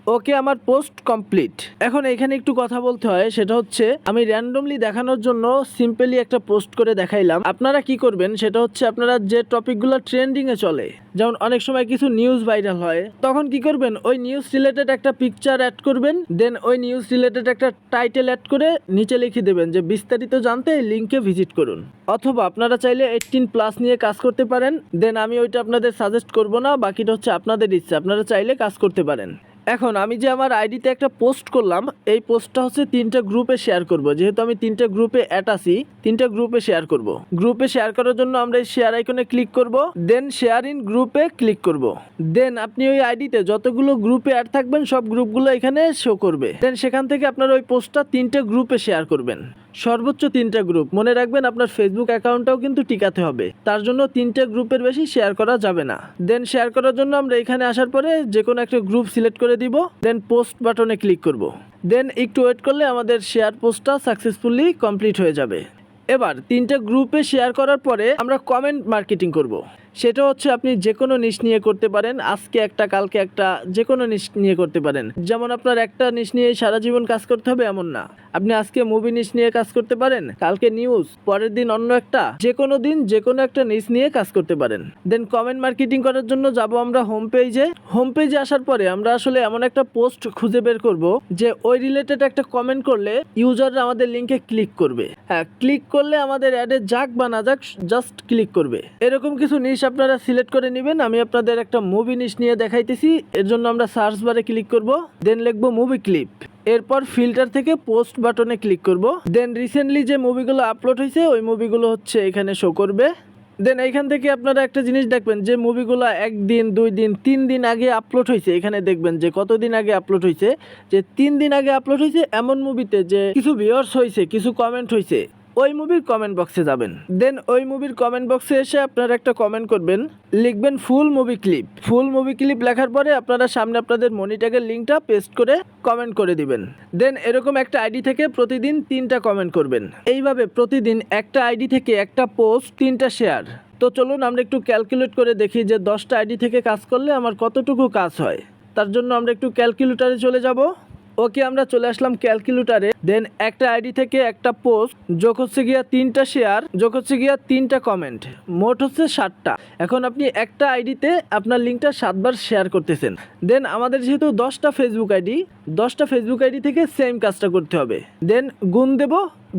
ওকে, আমার পোস্ট কমপ্লিট। এখন এখানে একটু কথা বলতে হয়, সেটা হচ্ছে আমি র্যান্ডমলি দেখানোর জন্য সিম্পলি একটা পোস্ট করে দেখাইলাম। আপনারা কি করবেন সেটা হচ্ছে আপনারা যে টপিকগুলো ট্রেন্ডিং এ চলে, যেমন অনেক সময় কিছু নিউজ ভাইরাল হয়, তখন কি করবেন ওই নিউজ রিলেটেড একটা পিকচার অ্যাড করবেন। দেন ওই নিউজ রিলেটেড একটা টাইটেল অ্যাড করে নিচে লিখে দেবেন যে বিস্তারিত জানতে এই লিঙ্কে ভিজিট করুন। অথবা আপনারা চাইলে 18+ নিয়ে কাজ করতে পারেন। দেন আমি ওইটা আপনাদের সাজেস্ট করব না, বাকিটা হচ্ছে আপনাদের ইচ্ছা, আপনারা চাইলে কাজ করতে পারেন। এখন আমি যে আমার আইডিতে একটা পোস্ট করলাম এই পোস্টটা হচ্ছে 3টা গ্রুপে শেয়ার করব। যেহেতু আমি 3টা গ্রুপে অ্যাড আছি 3টা গ্রুপে শেয়ার করব। গ্রুপে শেয়ার করার জন্য আমরা এই শেয়ার আইকনে ক্লিক করব। দেন শেয়ার ইন গ্রুপে ক্লিক করব। দেন আপনি ওই আইডিতে যতগুলো গ্রুপে অ্যাড থাকবেন সব গ্রুপগুলো এখানে শো করবে। দেন সেখান থেকে আপনার ওই পোস্টটা 3টা গ্রুপে শেয়ার করবেন। সর্বোচ্চ 3টা গ্রুপ। মনে রাখবেন আপনার ফেসবুক অ্যাকাউন্টটাও কিন্তু টিকাতে হবে, তার জন্য 3টা গ্রুপের বেশি শেয়ার করা যাবে না। দেন শেয়ার করার জন্য আমরা এখানে আসার পরে যে কোনো একটা গ্রুপ সিলেক্ট করে দিব। দেন পোস্ট বাটনে ক্লিক করব। দেন একটু ওয়েট করলে আমাদের শেয়ার পোস্টটা সাকসেসফুলি কমপ্লিট হয়ে যাবে। এবার 3টা গ্রুপে শেয়ার করার পরে আমরা কমেন্ট মার্কেটিং করব। সেটা হচ্ছে আপনি যে কোনো নিশ নিয়ে করতে পারেন, আজকে একটা কালকে একটা, যে কোনো নিশ নিয়ে করতে পারেন। যেমন আপনার একটা নিশ নিয়ে সারা জীবন কাজ করতে হবে এমন না, আপনি আজকে মুভি নিশ নিয়ে কাজ করতে পারেন, কালকে নিউজ, পরের দিন অন্য একটা, যে কোনো দিন যে কোনো একটা নিশ নিয়ে কাজ করতে পারেন। দেন কমেন্ট মার্কেটিং করার জন্য যাব আমরা হোম পেজে। হোম পেজে আসার পরে আমরা আসলে এমন একটা পোস্ট খুঁজে বের করব যে ওই রিলেটেড একটা কমেন্ট করলে ইউজাররা আমাদের লিঙ্কে ক্লিক করবে। হ্যাঁ, ক্লিক করলে আমাদের অ্যাডে যাক বা না যাক জাস্ট ক্লিক করবে। এরকম কিছু নিশ আপনারা সিলেক্ট করে নেবেন। আমি আপনাদের একটা মুভি নিশ নিয়ে দেখাইতেছি। এর জন্য আমরা সার্চ বারে ক্লিক করব। দেন লিখবো মুভি ক্লিপ। এরপর ফিল্টার থেকে পোস্ট বাটনে ক্লিক করব। দেন রিসেন্টলি যে মুভিগুলো আপলোড হয়েছে ওই মুভিগুলো হচ্ছে এখানে শো করবে। দেন এইখান থেকে আপনারা একটা জিনিস দেখবেন যে মুভিগুলো 1 দিন 2 দিন 3 দিন আগে আপলোড হয়েছে। এখানে দেখবেন যে কতদিন আগে আপলোড হয়েছে, যে 3 দিন আগে আপলোড হয়েছে এমন মুভিতে যে কিছু ভিউয়ার্স হয়েছে, কিছু কমেন্ট হয়েছে, ওই মুভির কমেন্ট বক্সে যাবেন। দেন ওই মুভির কমেন্ট বক্সে এসে আপনারা একটা কমেন্ট করবেন, লিখবেন full movie clip. Full movie clip লেখার পরে আপনারা সামনে আপনাদের মানি ট্যাগের লিঙ্কটা পেস্ট করে কমেন্ট করে দিবেন। দেন এরকম একটা আইডি থেকে প্রতিদিন 3টা কমেন্ট করবেন। এইভাবে প্রতিদিন একটা আইডি থেকে একটা পোস্ট 3টা শেয়ার। তো চলুন আমরা একটু ক্যালকুলেট করে দেখি যে 10টা আইডি থেকে কাজ করলে আমার কতটুকু কাজ হয়। তার জন্য আমরা একটু ক্যালকুলেটরে চলে যাব। ওকে, আমরা চলে আসলাম ক্যালকুলেটরে। দেন একটা আইডি থেকে একটা পোস্ট যোগ হচ্ছে গিয়া 3টা শেয়ার যোগ হচ্ছে গিয়া 3টা কমেন্ট, মোট হচ্ছে 7টা। এখন আপনি একটা আইডিতে আপনার লিঙ্কটা 7বার শেয়ার করতেছেন। দেন আমাদের যেহেতু 10টা ফেসবুক আইডি থেকে সেম কাজটা করতে হবে। দেন গুণ দেব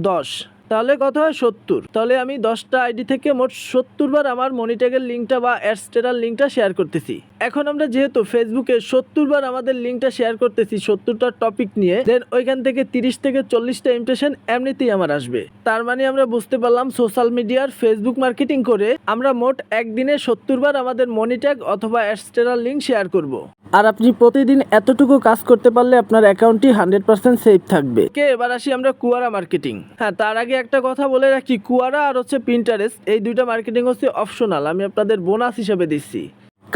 10, তাহলে কত হয় 70। তাহলে আমি 10টা আইডি থেকে মোট 70 বার আমার মানি ট্যাগের লিঙ্কটা বা অ্যাডস্টেরার লিঙ্কটা শেয়ার করতেছি। এখন আমরা যেহেতু ফেসবুকে 70 বার আমাদের লিঙ্কটা শেয়ার করতেছি 70টা টপিক নিয়ে, দেন ওইখান থেকে 30 থেকে 40টা ইমপ্রেশন এমনিতেই আমার আসবে। তার মানে আমরা বুঝতে পারলাম সোশ্যাল মিডিয়ার ফেসবুক মার্কেটিং করে আমরা মোট একদিনে 70 বার আমাদের মানি ট্যাগ অথবা অ্যাডস্টেরার লিঙ্ক শেয়ার করব। আর আপনি প্রতিদিন এতটুকু কাজ করতে পারলে আপনার অ্যাকাউন্টটি 100% সেফ থাকবে। এবার আসি আমরা কুয়ারা মার্কেটিং। হ্যাঁ, তার আগে একটা কথা বলে রাখি, কুয়ারা আর হচ্ছে পিন্টারেস্ট এই দুইটা মার্কেটিং হচ্ছে অপশনাল, আমি আপনাদের বোনাস হিসেবে দিচ্ছি।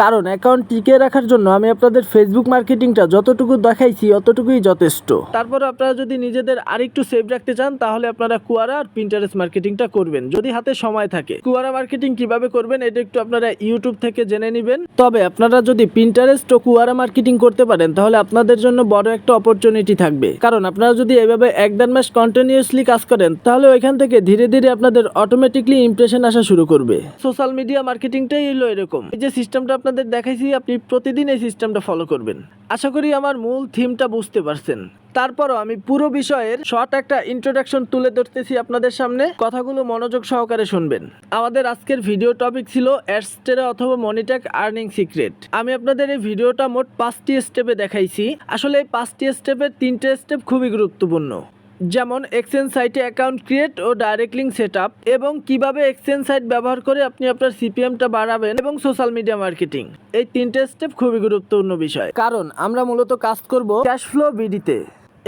কারণ অ্যাকাউন্ট টিকিয়ে রাখার জন্য আমি আপনাদের ফেসবুক মার্কেটিংটা যতটুকু দেখাইছি অতটুকুই যথেষ্ট। তারপর আপনারা যদি নিজেদের আরেকটু সেভ রাখতে চান তাহলে আপনারা কুয়ারা আর পিন্টারেস্ট মার্কেটিংটা করবেন যদি হাতে সময় থাকে। কুয়ারা মার্কেটিং কিভাবে করবেন এটা একটু আপনারা ইউটিউব থেকে জেনে নেবেন। তবে আপনারা যদি পিন্টারেস্ট ও কুয়ারা মার্কেটিং করতে পারেন তাহলে আপনাদের জন্য বড় একটা অপরচুনিটি থাকবে। কারণ আপনারা যদি এভাবে 1-1.5 মাস কন্টিনিউয়াসলি কাজ করেন তাহলে ওইখান থেকে ধীরে ধীরে আপনাদের অটোমেটিকলি ইমপ্রেশন আসা শুরু করবে। সোশ্যাল মিডিয়া মার্কেটিংটাই হলো এরকম। এই যে সিস্টেমটা আপনাদের দেখাইছি আপনি প্রতিদিন এই সিস্টেমটা ফলো করবেন। আশা করি আমার মূল থিমটা বুঝতে পারছেন। তারপরও আমি পুরো বিষয়ের শর্ট একটা ইন্ট্রোডাকশন তুলে ধরতেছি আপনাদের সামনে, কথাগুলো মনোযোগ সহকারে শুনবেন। আমাদের আজকের ভিডিও টপিক ছিল অ্যাডস্টেরা অথবা মানি ট্যাগ আর্নিং সিক্রেট। আমি আপনাদের এই ভিডিওটা মোট 5টি স্টেপে দেখাইছি। আসলে এই 5টি স্টেপের 3টে স্টেপ খুবই গুরুত্বপূর্ণ। যেমন এক্সচেঞ্জ সাইটে অ্যাকাউন্ট ক্রিয়েট ও ডাইরেক্ট লিঙ্ক সেট আপ, এবং কিভাবে এক্সচেঞ্জ সাইট ব্যবহার করে আপনি আপনার সিপিএমটা বাড়াবেন, এবং সোশ্যাল মিডিয়া মার্কেটিং। এই 3টে স্টেপ খুবই গুরুত্বপূর্ণ বিষয়, কারণ আমরা মূলত কাজ করব ক্যাশ ফ্লো বিডিতে।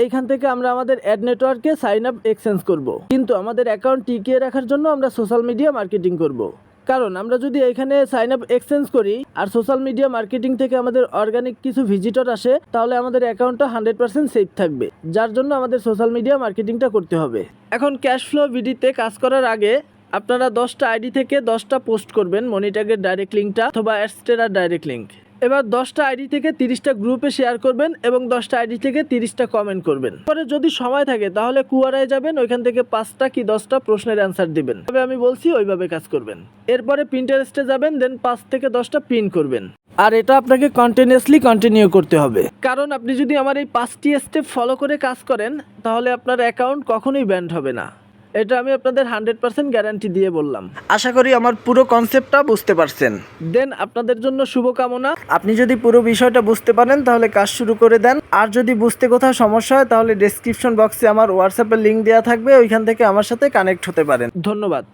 এইখান থেকে আমরা আমাদের অ্যাড নেটওয়ার্কে সাইন আপ এক্সচেঞ্জ করব, কিন্তু আমাদের অ্যাকাউন্ট টিকিয়ে রাখার জন্য আমরা সোশ্যাল মিডিয়া মার্কেটিং করব। কারণ আমরা যদি এখানে সাইন আপ এক্সচেঞ্জ করি আর সোশ্যাল মিডিয়া মার্কেটিং থেকে আমাদের অর্গানিক কিছু ভিজিটর আসে, তাহলে আমাদের অ্যাকাউন্টটা 100% সেফ থাকবে, যার জন্য আমাদের সোশ্যাল মিডিয়া মার্কেটিংটা করতে হবে। এখন ক্যাশ ফ্লো ভিডিতে কাজ করার আগে আপনারা 10টা আইডি থেকে 10টা পোস্ট করবেন মনিট্যাগের ডাইরেক্ট লিঙ্কটা অথবা অ্যাডস্টেরার ডাইরেক্ট লিঙ্ক। এবার 10টা আইডি থেকে 30টা গ্রুপে শেয়ার করবেন এবং 10টা আইডি থেকে 30টা কমেন্ট করবেন। পরে যদি সময় থাকে তাহলে কুয়ারায় যাবেন, ওইখান থেকে 5টা কি 10টা প্রশ্নের অ্যান্সার দিবেন। তবে আমি বলছি ওইভাবে কাজ করবেন। এরপরে প্রিন্টারেস্টে যাবেন, দেন 5 থেকে 10টা পিন করবেন। আর এটা আপনাকে কন্টিনিউয়াসলি কন্টিনিউ করতে হবে, কারণ আপনি যদি আমার এই 5টি স্টেপ ফলো করে কাজ করেন তাহলে আপনার অ্যাকাউন্ট কখনোই ব্যান্ড হবে না। এটা আমি আপনাদের 100% গ্যারান্টি দিয়ে বললাম। আশা করি আমার পুরো কনসেপ্টটা বুঝতে পারছেন। দেন আপনাদের জন্য শুভকামনা। আপনি যদি পুরো বিষয়টা বুঝতে পারেন তাহলে কাজ শুরু করে দেন। আর যদি বুঝতে কোথাও সমস্যা হয় তাহলে ডেসক্রিপশন বক্সে আমার হোয়াটসঅ্যাপের লিঙ্ক দেওয়া থাকবে, ওইখান থেকে আমার সাথে কানেক্ট হতে পারেন। ধন্যবাদ।